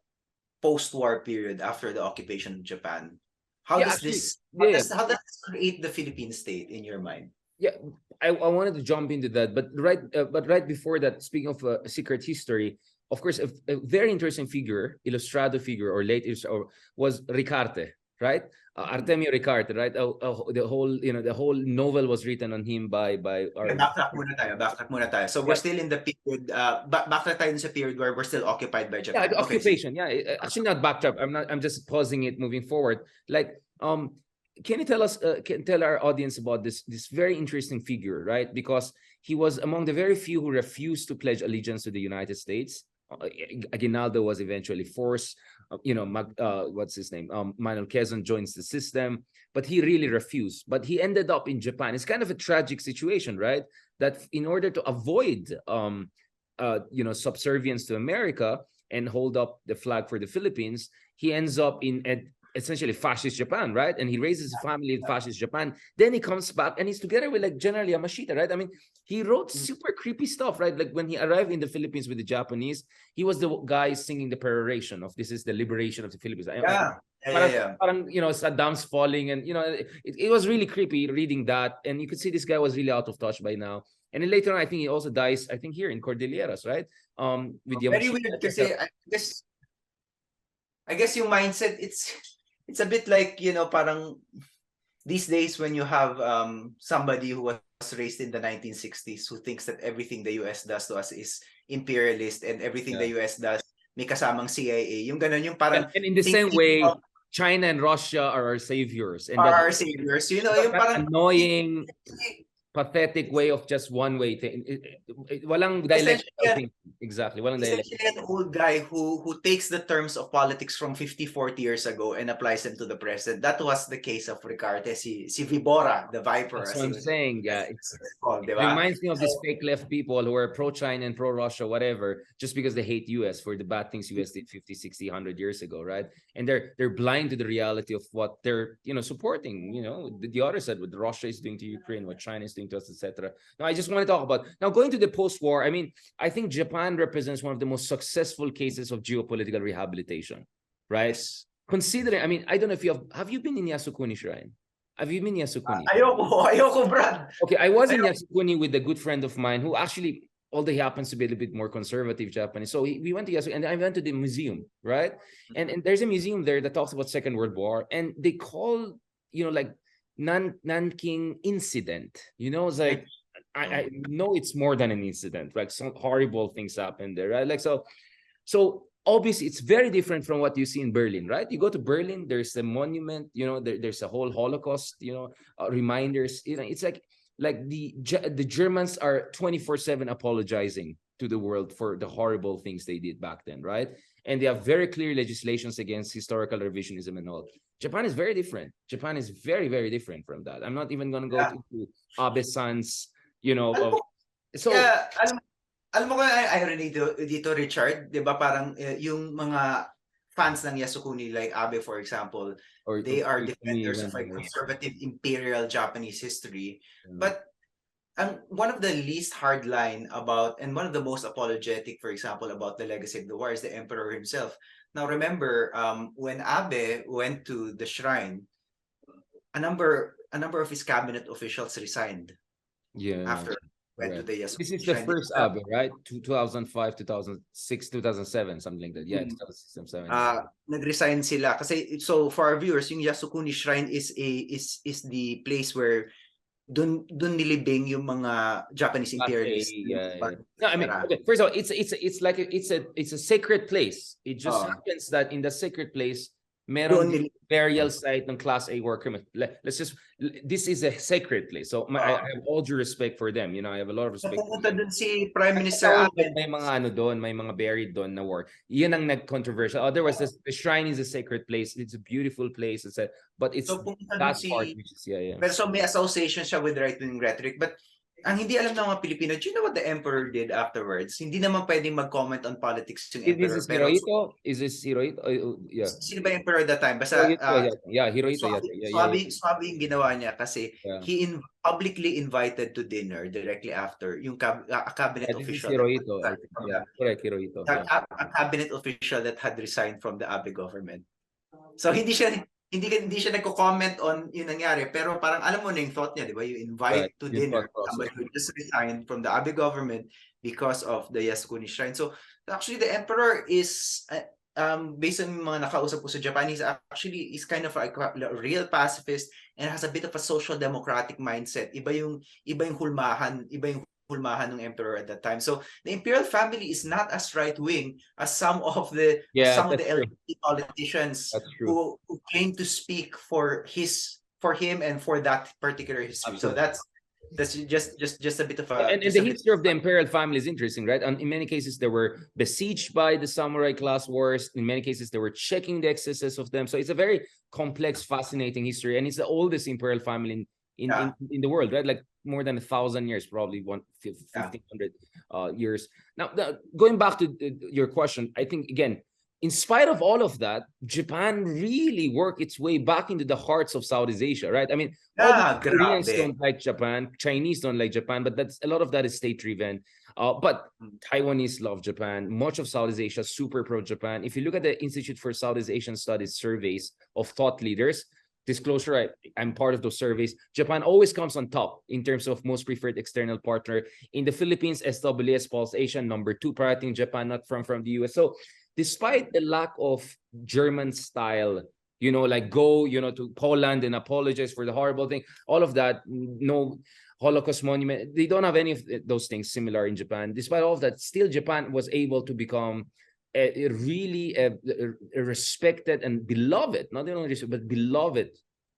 post-war period after the occupation of Japan, how does this create the Philippine state in your mind? Yeah, I wanted to jump into that, but right before that, speaking of a secret history, of course, a very interesting figure, ilustrado figure or was Ricarte, right? Artemio Ricarte, right? The whole novel was written on him by our... Backtrack muna tayo. So we're still in the period, backtrack tayo sa period where we're still occupied by Japan. Yeah, occupation. Yeah, actually not backtrack. I'm just pausing it, moving forward. Like, can you tell us, tell our audience about this very interesting figure, right? Because he was among the very few who refused to pledge allegiance to the United States. Aguinaldo was eventually forced. What's his name? Manuel Quezon joins the system, but he really refused. But he ended up in Japan. It's kind of a tragic situation, right? That in order to avoid, subservience to America and hold up the flag for the Philippines, he ends up in essentially fascist Japan, right? And he raises a family in fascist Japan. Then he comes back and he's together with like General Yamashita, right? I mean, he wrote super creepy stuff, right? Like when he arrived in the Philippines with the Japanese, he was the guy singing the peroration of this is the liberation of the Philippines. Parang, you know, Saddam's falling, and you know, it was really creepy reading that, and you could see this guy was really out of touch by now. And then later on, I think he also dies, I think here in Cordilleras, right? With Yamashita. Very weird kasi I guess yung mindset, it's a bit like, you know, parang these days when you have somebody who was raised in the 1960s who thinks that everything the US does to us is imperialist and everything the US does may kasamang CIA. Yung ganun, yung parang... And in the same way, China and Russia are our saviors. And are our saviors. You know, yung parang... annoying, pathetic way of just one way thing. Walang dialectical thing. Exactly. Walang dialectical. Essentially an old guy who takes the terms of politics from 50, 40 years ago and applies them to the present. That was the case of Ricarte, si Vibora, the Viper. That's what I'm saying. Yeah, it diba? reminds me of these fake left people who are pro-China and pro-Russia, whatever, just because they hate US for the bad things US did 50, 60, 100 years ago, right? And they're blind to the reality of what they're, you know, supporting. You know, the other side, what Russia is doing to Ukraine, what China is doing to us, etc. Now, I just want to talk about now going to the post-war. I mean, I think Japan represents one of the most successful cases of geopolitical rehabilitation, right? Considering, I mean, I don't know if have you been in Yasukuni Shrine? Have you been in Yasukuni? Ayoko, Brad. Okay, I was in Yasukuni with a good friend of mine who actually, although he happens to be a little bit more conservative Japanese, so we went to Yasukuni, and I went to the museum, right? And there's a museum there that talks about Second World War, and they call, you know, like Nanking incident. You know, it's like I know it's more than an incident. Like some horrible things happened there, right? Like so obviously it's very different from what you see in Berlin, right? You go to Berlin, there's a monument, you know, there's a whole Holocaust, you know, reminders. You know, it's like the Germans are 24/7 apologizing to the world for the horrible things they did back then, right? And they have very clear legislations against historical revisionism and all. Japan is very different. Japan is very, very different from that. I'm not even going to go into Abe-san's, you know, alam mo ko yung irony dito, Richard, di ba parang yung mga fans ng Yasukuni like Abe, for example, they are defenders of a conservative imperial Japanese history. But one of the least hardline about, and one of the most apologetic, for example, about the legacy of the war is the emperor himself. Now, remember, when Abe went to the shrine, a number of his cabinet officials resigned. Yeah. After went to the Yasukuni. This is the first Abe, right? 2005, 2006, 2007, something like that. Yeah, 2007. Nag-resign sila kasi, so for our viewers, yung Yasukuni Shrine is the place where dun nilibing yung mga Japanese imperialists. No, I mean, okay, first of all, it's like it's a sacred place. It just happens that in the sacred place, meron burial site ng Class A war criminals. This is a sacred place. So I have all due respect for them. You know, I have a lot of respect. Pupunta dun si Prime Minister Abe. May mga ano doon, may mga buried doon na war. Yun ang nag-controversial. Otherwise, the shrine is a sacred place. It's a beautiful place. But it's so, that part which is, Pero so may association siya with right-wing rhetoric. But ang hindi alam ng mga Pilipino, do you know what the emperor did afterwards? Hindi naman pwedeng mag-comment on politics yung emperor. Is this Hirohito? Yeah. Sino ba yung emperor at that time? Basta, Hirohito. Swabe yung ginawa niya kasi he publicly invited to dinner directly after yung cabinet official. Hirohito. Correct, Hirohito. A cabinet official that had resigned from the Abe government. So hindi siya nagko-comment on yung nangyari, pero parang alam mo na yung thought niya, di ba? You invite to dinner somebody who just resigned from the Abe government because of the Yasukuni Shrine. So actually the emperor is based on mga nakausap ko sa Japan, is kind of a real pacifist and has a bit of a social democratic mindset. Iba yung hulmahan ng emperor at that time. So the imperial family is not as right-wing as some of the LGBT politicians who claim to speak for him and for that particular history. Absolutely. So that's just a bit of a... And the history of the imperial family is interesting, right? And in many cases, they were besieged by the samurai class wars. In many cases, they were checking the excesses of them. So it's a very complex, fascinating history. And it's the oldest imperial family in the world, right? Like more than 1,000 years, probably 1,500 years. Now, going back to your question, I think, again, in spite of all of that, Japan really worked its way back into the hearts of Southeast Asia, right? I mean, Koreans don't like Japan, Chinese don't like Japan, but that's a lot of that is state-driven. But Taiwanese love Japan. Much of Southeast Asia super pro-Japan. If you look at the Institute for Southeast Asian Studies surveys of thought leaders, disclosure, I'm part of those surveys. Japan always comes on top in terms of most preferred external partner. In the Philippines, SWS Pulse Asia, number 2 priority in Japan, not from the US. So despite the lack of German style, like go, to Poland and apologize for the horrible thing, all of that, no Holocaust monument, they don't have any of those things similar in Japan. Despite all of that, still Japan was able to become a really respected and beloved, not only respected, but beloved.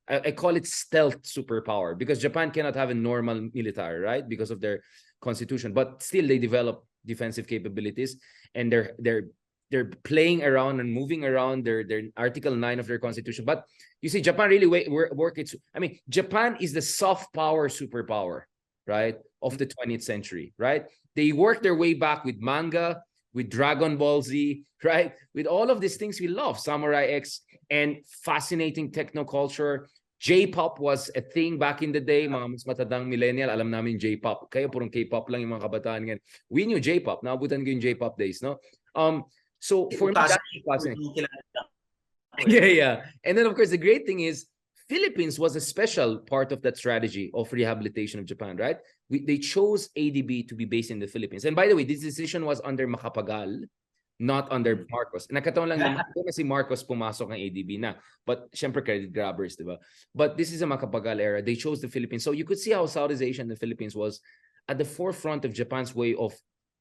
I call it stealth superpower, because Japan cannot have a normal military, right? Because of their constitution, but still they develop defensive capabilities, and they're playing around and moving around their Article 9 of their constitution. But you see, Japan really work its. I mean, Japan is the soft power superpower, right, of the 20th century, right? They work their way back with manga, with Dragon Ball Z, right? With all of these things we love, Samurai X, and fascinating techno culture. J-pop was a thing back in the day. Mga mas matadang millennial, alam namin J-pop. Kaya purong K-pop lang yung mga kabataan ngayon. We knew J-pop. Naabutan ko yung J-pop days, no? So for me, that's fascinating. Yeah. And then, of course, the great thing is Philippines was a special part of that strategy of rehabilitation of Japan, right? They chose ADB to be based in the Philippines. And by the way, this decision was under Macapagal, not under Marcos. Nakataon lang naman na si Marcos pumasok ng ADB na. But syempre credit grabbers, diba? But this is a Macapagal era. They chose the Philippines. So you could see how Southeast Asia and the Philippines was at the forefront of Japan's way of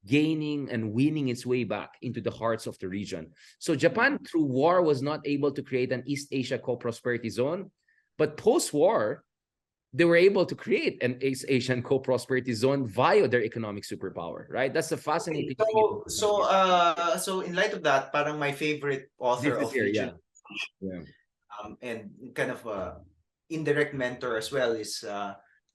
gaining and winning its way back into the hearts of the region. So Japan, through war, was not able to create an East Asia co-prosperity zone. But post-war, they were able to create an East Asian co-prosperity zone via their economic superpower, right? That's a fascinating thing. So in light of that, parang my favorite author of region, and kind of indirect mentor as well is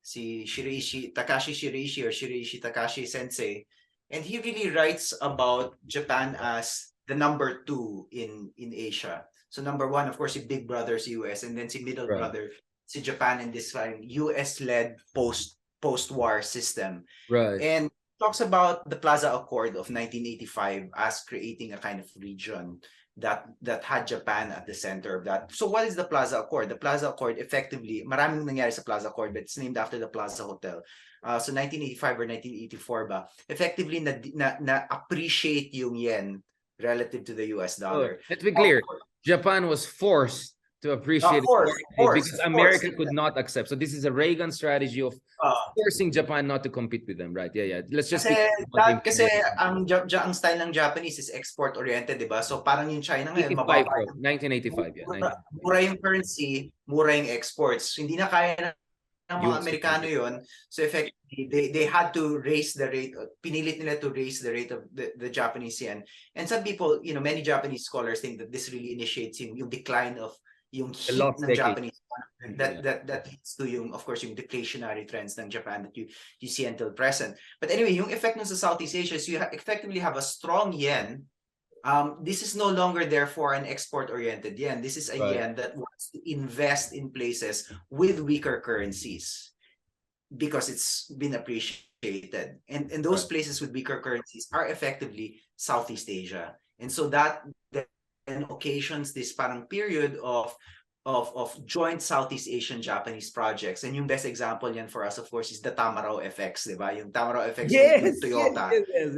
si Takashi Shiraishi, or Shiraishi Takashi Sensei. And he really writes about Japan as the number 2 in Asia. So number 1, of course, si big brother si US, and then si middle brother si Japan in this US-led post-war system. Right. And talks about the Plaza Accord of 1985 as creating a kind of region that had Japan at the center of that. So what is the Plaza Accord? The Plaza Accord, effectively, maraming nangyari sa Plaza Accord, but it's named after the Plaza Hotel. So 1985 or 1984 ba, effectively na-appreciate yung yen relative to the US dollar. Let's be clear, Japan was forced to appreciate because America could not accept. So this is a Reagan strategy of forcing Japan not to compete with them, right? Yeah. Let's just kasi ang style ng Japanese is export oriented, di ba? So parang yung China ngayon, 1985, yeah. Mura yung currency, mura yung exports. Hindi na kaya ng mga Amerikano yon. So effectively, they had to raise the rate. Pinilit nila to raise the rate of the Japanese yen. And some people, many Japanese scholars think that this really initiates yung decline of yung heat ng Japanese that leads to yung, of course, yung deflationary trends ng Japan that you see until present. But anyway, yung effect ng sa Southeast Asia is you effectively have a strong yen. This is no longer therefore an export-oriented yen. This is a yen that wants to invest in places with weaker currencies because it's been appreciated. And those places with weaker currencies are effectively Southeast Asia. And so that then occasions this parang period of joint Southeast Asian Japanese projects. And yung best example yan for us, of course, is the Tamaraw FX, di ba? Yung Tamaraw FX with Toyota. Yes.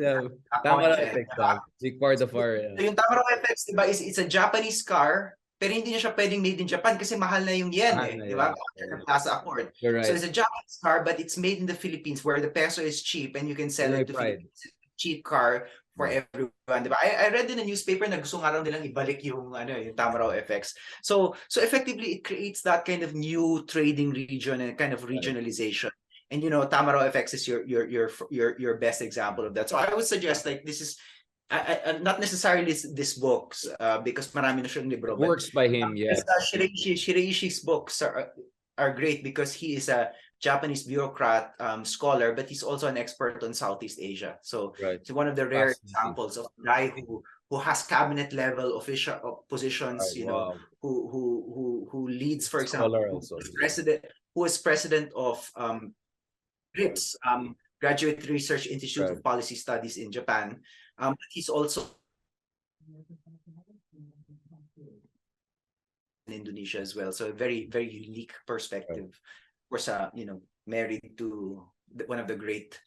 Tamaraw FX, big part of our... So yung Tamaraw FX, di ba, it's a Japanese car, pero hindi na siya pwedeng made in Japan kasi mahal na yung yen, di ba? Plaza Accord. Right. So it's a Japanese car, but it's made in the Philippines where the peso is cheap and you can sell it to Philippines. Cheap car for everyone, diba? I read in a newspaper na gusto nga raw nilang ibalik yung Tamaraw FX. So effectively it creates that kind of new trading region and kind of regionalization. And Tamaraw FX is your best example of that. So I would suggest this is not necessarily this books because marami na siyang libro. Works by him, yes. Shiraishi's books are great because he is a Japanese bureaucrat scholar, but he's also an expert on Southeast Asia. So it's one of the rare examples of a guy who who has cabinet level official positions, Right, wow. who leads, for Scholar example, also. who is president of GRIPS, Graduate Research Institute Right. of Policy Studies in Japan. He's also in Indonesia as well. So a very, very unique perspective. Of course, married to one of the great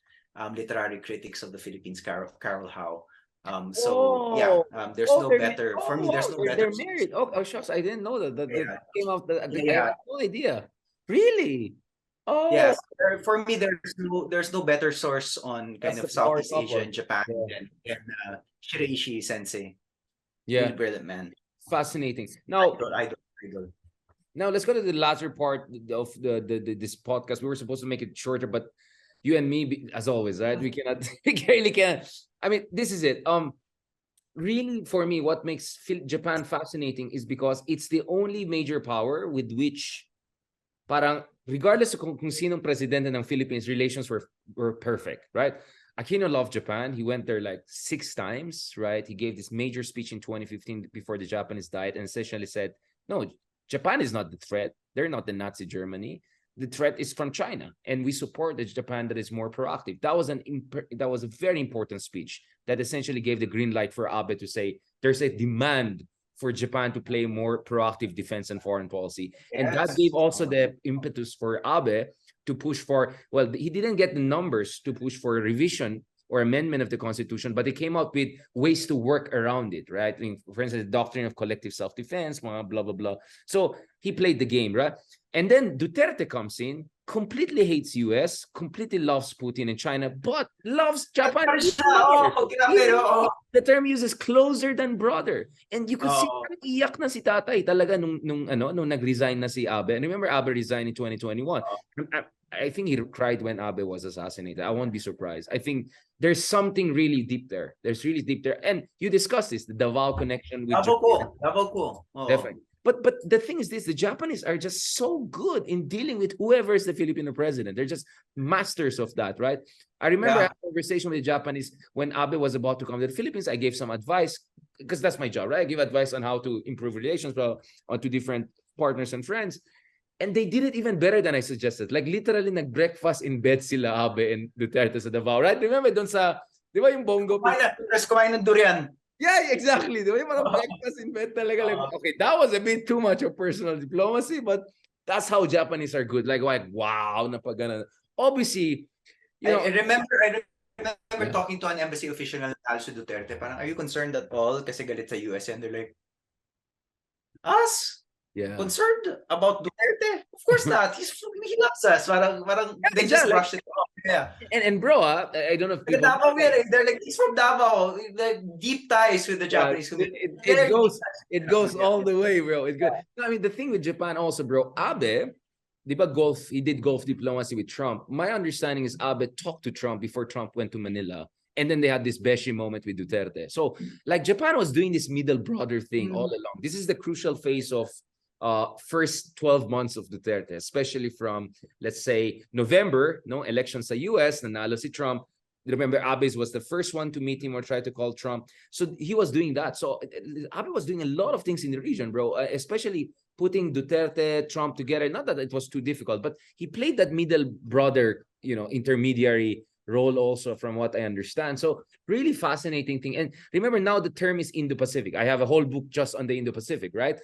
literary critics of the Philippines, Carol Howe. There's no better for me. There's no better. They're married. Oh, shucks, I didn't know that. That came out. I Yeah. had no idea. Really? Oh, Yes. For me, there's no better source on kind That's of the power Southeast Asia couple. and Japan Yeah. than Shiraishi Sensei. Yeah, Really brilliant man. fascinating. Now, Idol. now let's go to the latter part of this podcast. We were supposed to make it shorter, but you and me, as always, right? We cannot. We really can't. I mean, this is it. Really, for me, what makes Japan fascinating is because it's the only major power with which, parang, regardless of kung sinong presidente ng Philippines, relations were perfect, right? Aquino loved Japan. He went there like 6 times, right? He gave this major speech in 2015 before the Japanese died and essentially said, no, Japan is not the threat. They're not the Nazi Germany. The threat is from China, and we support the Japan that is more proactive. That was a very important speech that essentially gave the green light for Abe to say there's a demand for Japan to play more proactive defense and foreign policy. Yes. And that gave also the impetus for Abe to push for, well, he didn't get the numbers to push for a revision or amendment of the Constitution, but he came up with ways to work around it, right? I mean, for instance, the doctrine of collective self-defense, blah, blah, blah. So he played the game, right? And then Duterte comes in, completely hates US, completely loves Putin and China, but loves Japan. The term uses closer than brother. And you could see, iyak na si tatay talaga nung nag-resign na si Abe. And remember, Abe resigned in 2021. I think he cried when Abe was assassinated. I won't be surprised. I think there's something really deep there. There's really deep there. And you discussed this, the Davao connection with Japan. Definitely. But the thing is this, the Japanese are just so good in dealing with whoever is the Filipino president. They're just masters of that, right? I remember I had a conversation with the Japanese when Abe was about to come to the Philippines. I gave some advice, because that's my job, right? I give advice on how to improve relations to different partners and friends. And they did it even better than I suggested. Like literally nag-breakfast in bed sila Abe and Duterte sa Davao, right? Remember doon sa, di ba yung bongo? Kumain ng durian. Yeah, exactly. The way parang breakfast in bed talaga. Like, okay, that was a bit too much of personal diplomacy, but that's how Japanese are good. Like wow, napagana. Obviously, I remember talking to an embassy official na si Duterte. Parang, are you concerned at all? Kasi galit sa US. And they're like, us? Yeah. Concerned about Duterte? Of course not. He loves us. Parang they just brushed it off. Yeah. And bro, I don't know if people... They're like, he's from Davao. Like, deep ties with the Japanese community. It goes all the way, bro. It's good. No, I mean, the thing with Japan also, bro, Abe, he did golf diplomacy with Trump. My understanding is Abe talked to Trump before Trump went to Manila. And then they had this Beshi moment with Duterte. So, like, Japan was doing this middle brother thing all along. This is the crucial phase of first 12 months of Duterte, especially from, let's say, November, elections sa US, nanalo si Trump. Remember, Abe was the first one to meet him or try to call Trump. So he was doing that. So Abe was doing a lot of things in the region, bro, especially putting Duterte, Trump together. Not that it was too difficult, but he played that middle brother, intermediary role also, from what I understand. So really fascinating thing. And remember, now the term is Indo-Pacific. I have a whole book just on the Indo-Pacific, right?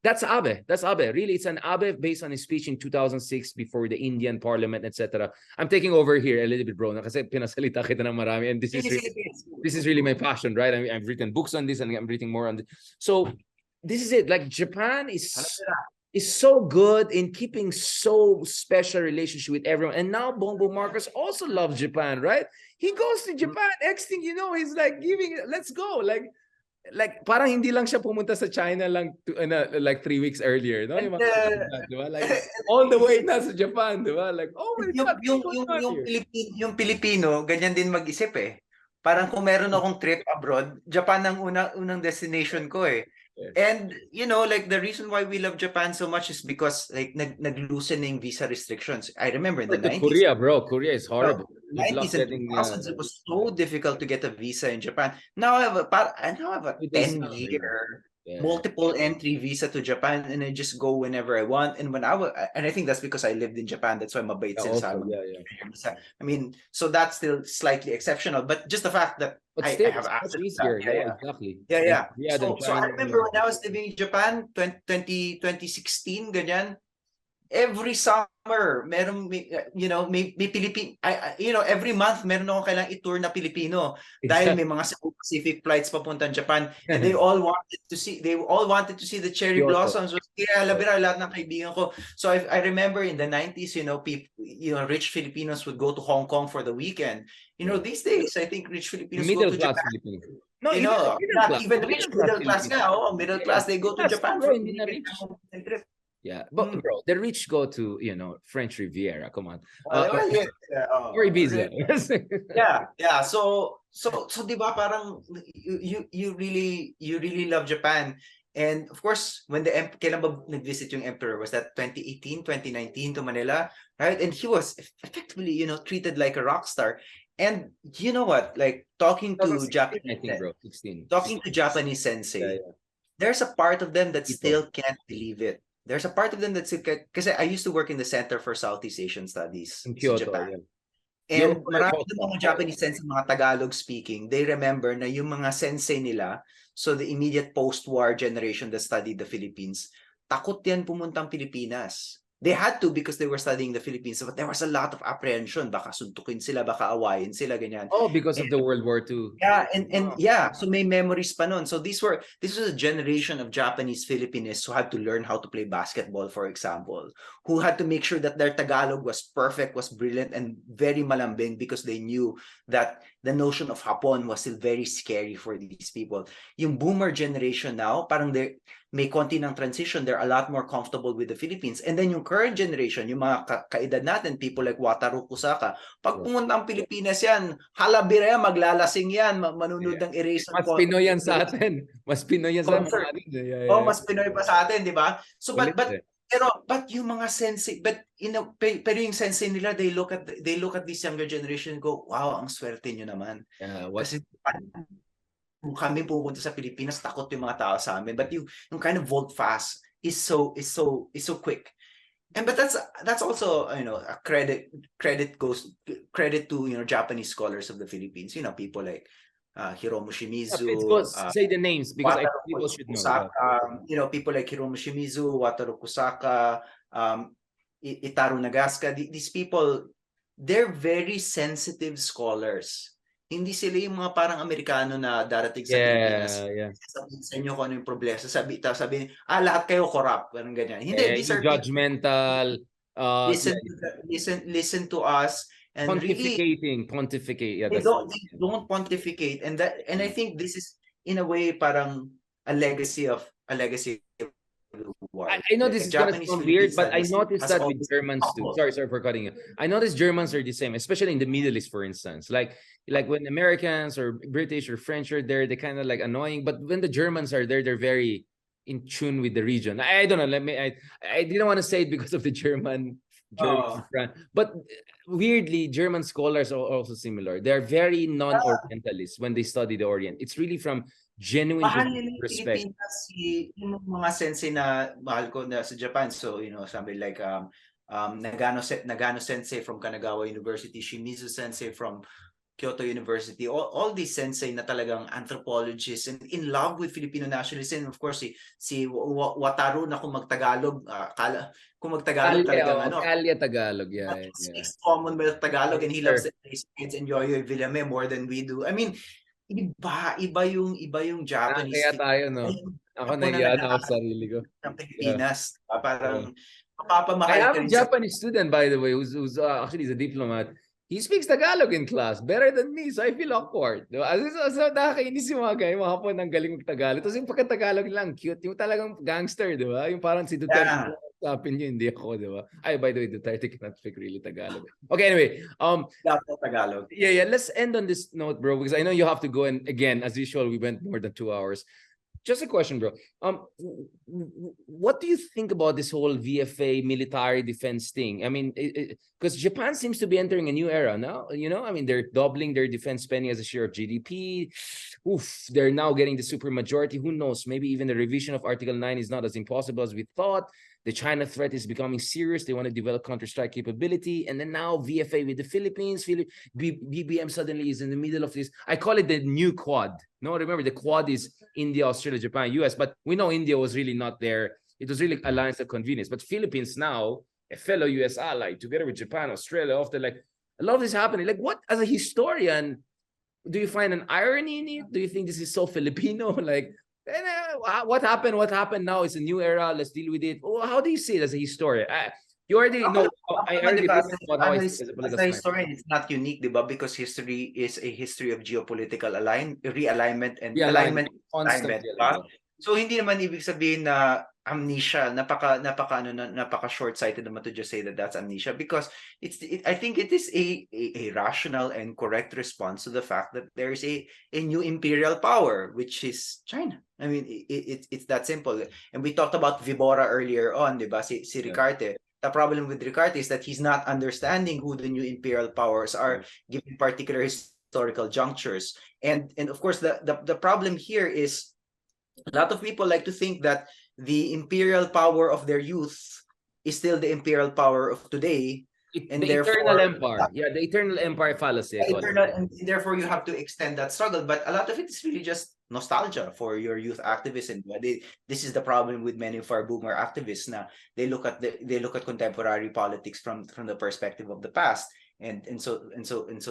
That's Abe. That's Abe. Really, it's an Abe based on his speech in 2006 before the Indian Parliament, etc. I'm taking over here a little bit, bro. Kasi pinasalita kita ng marami, and this is really my passion, right? I mean, I've written books on this, and I'm reading more on this. So this is it. Like, Japan is so good in keeping so special relationship with everyone. And now Bongo Marcos also loves Japan, right? He goes to Japan. Next thing you know, he's like let's go. Like parang hindi lang siya pumunta sa China lang like 3 weeks earlier, no? Like all the way na sa Japan, diba? Like, oh my God. Yung Pilipino, ganyan din mag-isip eh. Parang kung meron akong trip abroad, Japan ang unang destination ko eh. And you know, like the reason why we love Japan so much is because like nag-loosening visa restrictions. I remember in the To 90s, Korea, bro. Korea is horrible. Good luck 90s and getting 2000s, it was so difficult to get a visa in Japan. Now I have a 2 days lang, 10-year yeah. multiple entry visa to Japan, and I just go whenever I want. And I think that's because I lived in Japan. That's why mabait Yeah, sila sa also, amin. yeah. I mean, so that's still slightly exceptional, but just the fact that But I still, have it's much access to that. easier. Yeah, exactly. Yeah, Than yeah. Korea, than So I China. remember when I was living in Japan, 2016, ganyan, every summer, may Pilipino, every month, meron akong kailangang i-tour na Pilipino dahil may mga Cebu Pacific flights papuntang Japan, and they all wanted to see the cherry Kyoto. blossoms. Kaya labira lahat ng kaibigan ko. So I remember in the 90s, rich Filipinos would go to Hong Kong for the weekend. These days, I think rich Filipinos go Middle to class Japan. Filipino. No, even middle Not class. even rich, middle class Filipino. nga. Oh, middle class, they go to That's Japan bro, for a hindi na weekend rich. Yeah, but bro, the rich go to French Riviera. Come on, or Ibiza. yeah. So di ba parang you really love Japan, and of course when kailan ba nag-visit yung emperor, was that 2018, 2019 to Manila, right? And he was effectively treated like a rock star. And you know what? Like talking to 2016, Japanese, I think, bro, 16. talking to Japanese sensei. Yeah. There's a part of them that Ito. still can't believe it. There's a part of them that still can't, kasi I used to work in the Center for Southeast Asian Studies In sa Kyoto, Japan. yeah. And marami ng mga Japanese sensei, mga Tagalog speaking, they remember na yung mga sensei nila, so the immediate post-war generation that studied the Philippines, takot yan pumuntang Pilipinas. They had to because they were studying the Philippines, but there was a lot of apprehension. Baka suntukin sila, baka awayin sila, ganyan. Oh, because of the World War II. Yeah, and yeah, so may memories pa nun. So this was a generation of Japanese Filipinos who had to learn how to play basketball, for example, who had to make sure that their Tagalog was perfect, was brilliant, and very malambing, because they knew that the notion of Hapon was still very scary for these people. Yung boomer generation now, parang may konti ng transition, they're a lot more comfortable with the Philippines. And then yung current generation, yung mga kaedad natin, people like Wataru Kusaka, pag pumunta ang Pilipinas yan, halabira yan, maglalasing yan, manunod ng erase. Mas Pinoy yan sa atin. Mas Pinoy yan sa atin. Oh, mas Pinoy pa sa atin, di ba? So, but yung mga sensei, pero yung sensei nila, they look at this younger generation and go, wow, ang swerte nyo naman. Kasi kung kami pupunta sa Pilipinas, takot yung mga tao sa amin. But yung kind of volte fast is so quick. And but that's also a credit to Japanese scholars of the Philippines. People like Hiromu Shimizu. Say the names because people should know. People like Hiromu Shimizu, Wataru Kusaka, Itaru Nagaska. These people, they're very sensitive scholars. Hindi sila yung mga parang Amerikano na darating sa Pilipinas. Sabihin sa inyo kung ano yung problema. Sabihin, lahat kayo corrupt. Parang ganyan. Hindi, these are judgmental. Listen to us. And pontificate. Yeah, they don't pontificate. And I think this is, in a way, parang a legacy of war. I know this is gonna sound weird, but I noticed that with Germans too. Sorry for cutting you. I noticed Germans are the same, especially in the Middle East, for instance. Like when Americans or British or French are there, they're kind of like annoying. But when the Germans are there, they're very in tune with the region. I don't know. I didn't want to say it because of the German but weirdly, German scholars are also similar. They're very non-Orientalist when they study the Orient. It's really from genuine respect. Yung mga sensei na mahal ko na sa Japan, so somebody like Nagano sensei from Kanagawa University, Shimizu sensei from Kyoto University, all these sensei na talagang anthropologists and in love with Filipino nationalism. Of course, si Wataru na kung magtagalog talagang Kalya Tagalog, yeah. Speaks Commonwealth Tagalog, and he loves the kids and Yoyo Villame more than we do. I mean, iba yung Japanese. Kaya tayo, no? Ako nagyan ako sa sarili ko. Ng Pilipinas. Parang mapapamahal. I have a Japanese student, by the way, who's actually he's a diplomat. He speaks Tagalog in class better than me, so I feel awkward. Diba? So nakakainis yung mga guy, mga hapon ng galing mag-Tagalog. Tapos yung pagka-Tagalog lang, cute. Yung talagang gangster, di ba? Yung parang si Duterte. Sapin nyo, hindi ako, di ba? By the way, Duterte cannot speak really Tagalog. Okay, anyway. Tagalog. Yeah. Let's end on this note, bro, because I know you have to go. And again, as usual, we went more than 2 hours. Just a question, bro. What do you think about this whole VFA military defense thing? I mean, because Japan seems to be entering a new era now. I mean, they're doubling their defense spending as a share of GDP. Oof, they're now getting the super majority. Who knows? Maybe even the revision of Article 9 is not as impossible as we thought. The China threat is becoming serious. They want to develop counter-strike capability. And then now VFA with the Philippines. BBM suddenly is in the middle of this. I call it the new Quad. No, remember, the Quad is India, Australia, Japan, US. But we know India was really not there. It was really alliance of convenience. But Philippines now, a fellow US ally, together with Japan, Australia, often like a lot of this happening. Like, what, as a historian, do you find an irony in it? Do you think this is so Filipino? Like, what happened? What happened now? It's a new era. Let's deal with it. How do you see it as a historian? You already know. I already Diba, about how I as see it a historian, it's not unique, diba? Because history is a history of geopolitical realignment and alignment. Diba? So hindi naman ibig sabihin na amnesia, napaka short-sighted naman to just say that that's amnesia, because I think it is a rational and correct response to the fact that there is a new imperial power, which is China. I mean, it's that simple. And we talked about Vibora earlier on, diba? Si Ricarte. The problem with Ricarte is that he's not understanding who the new imperial powers are, given particular historical junctures. And of course, the problem here is a lot of people like to think that the imperial power of their youth is still the imperial power of today. And the therefore, eternal empire. Yeah, the eternal empire fallacy. And therefore, you have to extend that struggle. But a lot of it is really just nostalgia for your youth activism. This is the problem with many of our boomer activists. Now they look at contemporary politics from the perspective of the past, and so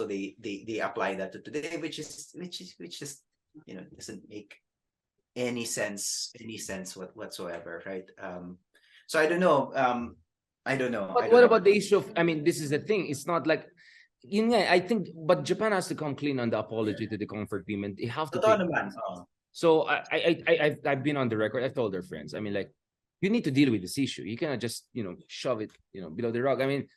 they apply that to today, which is doesn't make any sense whatsoever, right? So I don't know. But what about the issue of, I mean, this is the thing. It's not like, I think, but Japan has to come clean on the apology to the comfort agreement. They have to take. So I've been on the record. I've told their friends. I mean, like, you need to deal with this issue. You cannot just, shove it, below the rug. I mean,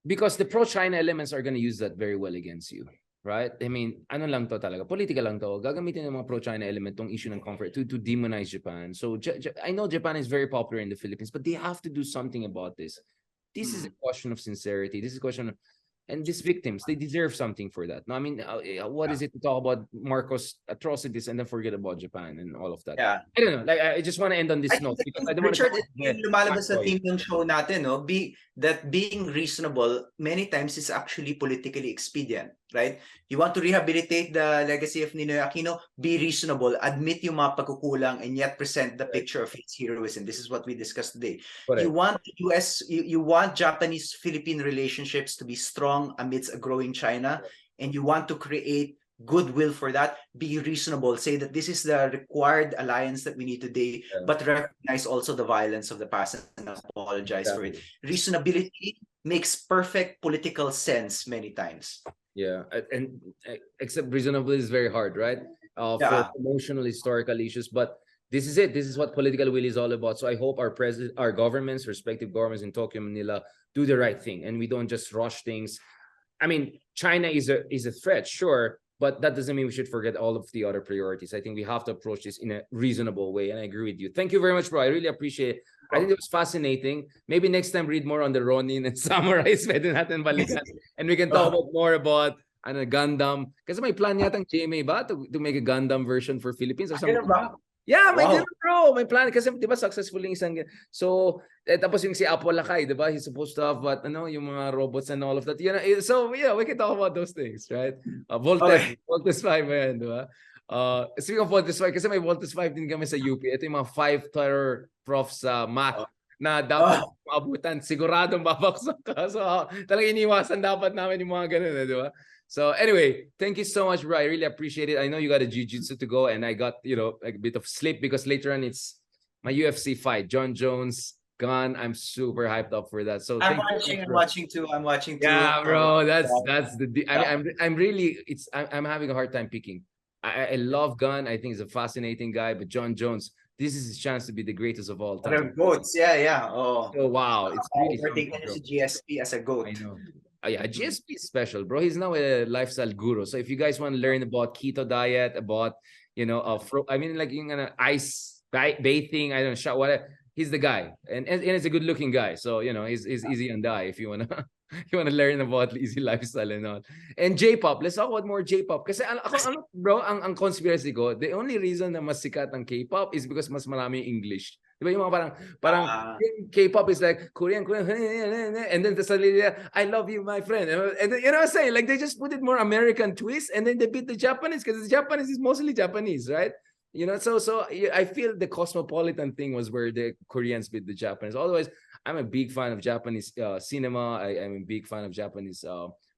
because the pro-China elements are going to use that very well against you. Right? I mean, ano lang to talaga? Politika lang to. Gagamitin ng mga pro-China element tong issue ng comfort to demonize Japan. So I know Japan is very popular in the Philippines, but they have to do something about this. This is a question of sincerity. This is a question of, and these victims, they deserve something for that. No, I mean, what is it to talk about Marcos atrocities and then forget about Japan and all of that? Yeah. I don't know. Like, I just want to end on this note because I don't want to. Richard, lumalabas sa theme ng show natin, no? That being reasonable many times is actually politically expedient, right? You want to rehabilitate the legacy of Ninoy Aquino, be reasonable, admit yung mga pagkukulang, and yet present the picture of its heroism. This is what we discussed today. Correct. You want Japanese-Philippine relationships to be strong amidst a growing China, and you want to create goodwill for that. Be reasonable. Say that this is the required alliance that we need today, but recognize also the violence of the past and apologize for it. Reasonability makes perfect political sense many times. Yeah, and except reasonable is very hard, right? For emotional, historical issues, but this is it. This is what political will is all about. So I hope our governments, respective governments in Tokyo, Manila, do the right thing, and we don't just rush things. I mean, China is a threat, sure, but that doesn't mean we should forget all of the other priorities. I think we have to approach this in a reasonable way, and I agree with you. Thank you very much, bro. I really appreciate it. I think it was fascinating. Maybe next time read more on the Ronin and Samurais. Pwede natin balikan. And we can talk more about Gundam. Kasi may plan yatang GMA ba to make a Gundam version for Philippines or something? Yeah, may ganun, bro. May plan. Kasi di ba successful yung isang. So, tapos yung si Apo Lakay, di ba? He's supposed to have yung mga robots and all of that. So, yeah, we can talk about those things, right? Voltes 5 yan, di ba? Speaking of Voltes 5, kasi may Voltes 5 din kami sa UP. Ito yung mga 5 terror profs sa math na dapat maabutan. Siguradong babaksak ka. So, talagang iniwasan dapat namin yung mga ganun, di ba? So anyway, thank you so much, bro. I really appreciate it. I know you got a jiu-jitsu to go, and I got, like a bit of sleep because later on it's my UFC fight, John Jones, Gunn. I'm super hyped up for that. So I'm watching too. Yeah, bro. That's the. I'm really. I'm having a hard time picking. I love Gunn. I think he's a fascinating guy, but John Jones, this is his chance to be the greatest of all time. They're goats. Yeah. Oh wow, it's really taking GSP as a goat. I know. Yeah, GSP is special, bro. He's now a lifestyle guru. So if you guys want to learn about keto diet, about I mean, like yung ice bathing, I don't know, shot, whatever. He's the guy, and he's a good looking guy. So he's easy on the eye if you wanna you wanna learn about easy lifestyle and all. And J-pop, let's talk about more J-pop. Kasi bro, ang conspiracy ko, the only reason na mas sikat ang K-pop is because mas marami English. Di ba yung mga parang K-pop is like Korean, and then suddenly I love you, my friend. And then, you know what I'm saying? Like they just put it more American twist, and then they beat the Japanese because the Japanese is mostly Japanese, right? So I feel the cosmopolitan thing was where the Koreans beat the Japanese. Otherwise, I'm a big fan of Japanese cinema. I'm a big fan of Japanese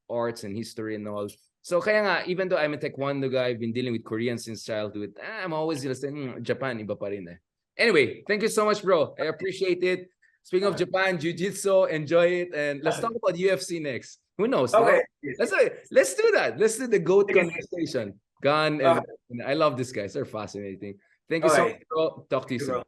arts and history and all. So kaya nga, even though I'm a taekwondo guy, I've been dealing with Korean since childhood, I'm always saying, Japan, iba pa rin eh. Anyway, thank you so much, bro. I appreciate it. Speaking of Japan, Jiu-Jitsu, enjoy it. And let's talk about UFC next. Who knows? Okay. No? Let's do that. Let's do the GOAT conversation. Gun and I love these guys. They're fascinating. Thank you so much, bro. Talk to you soon.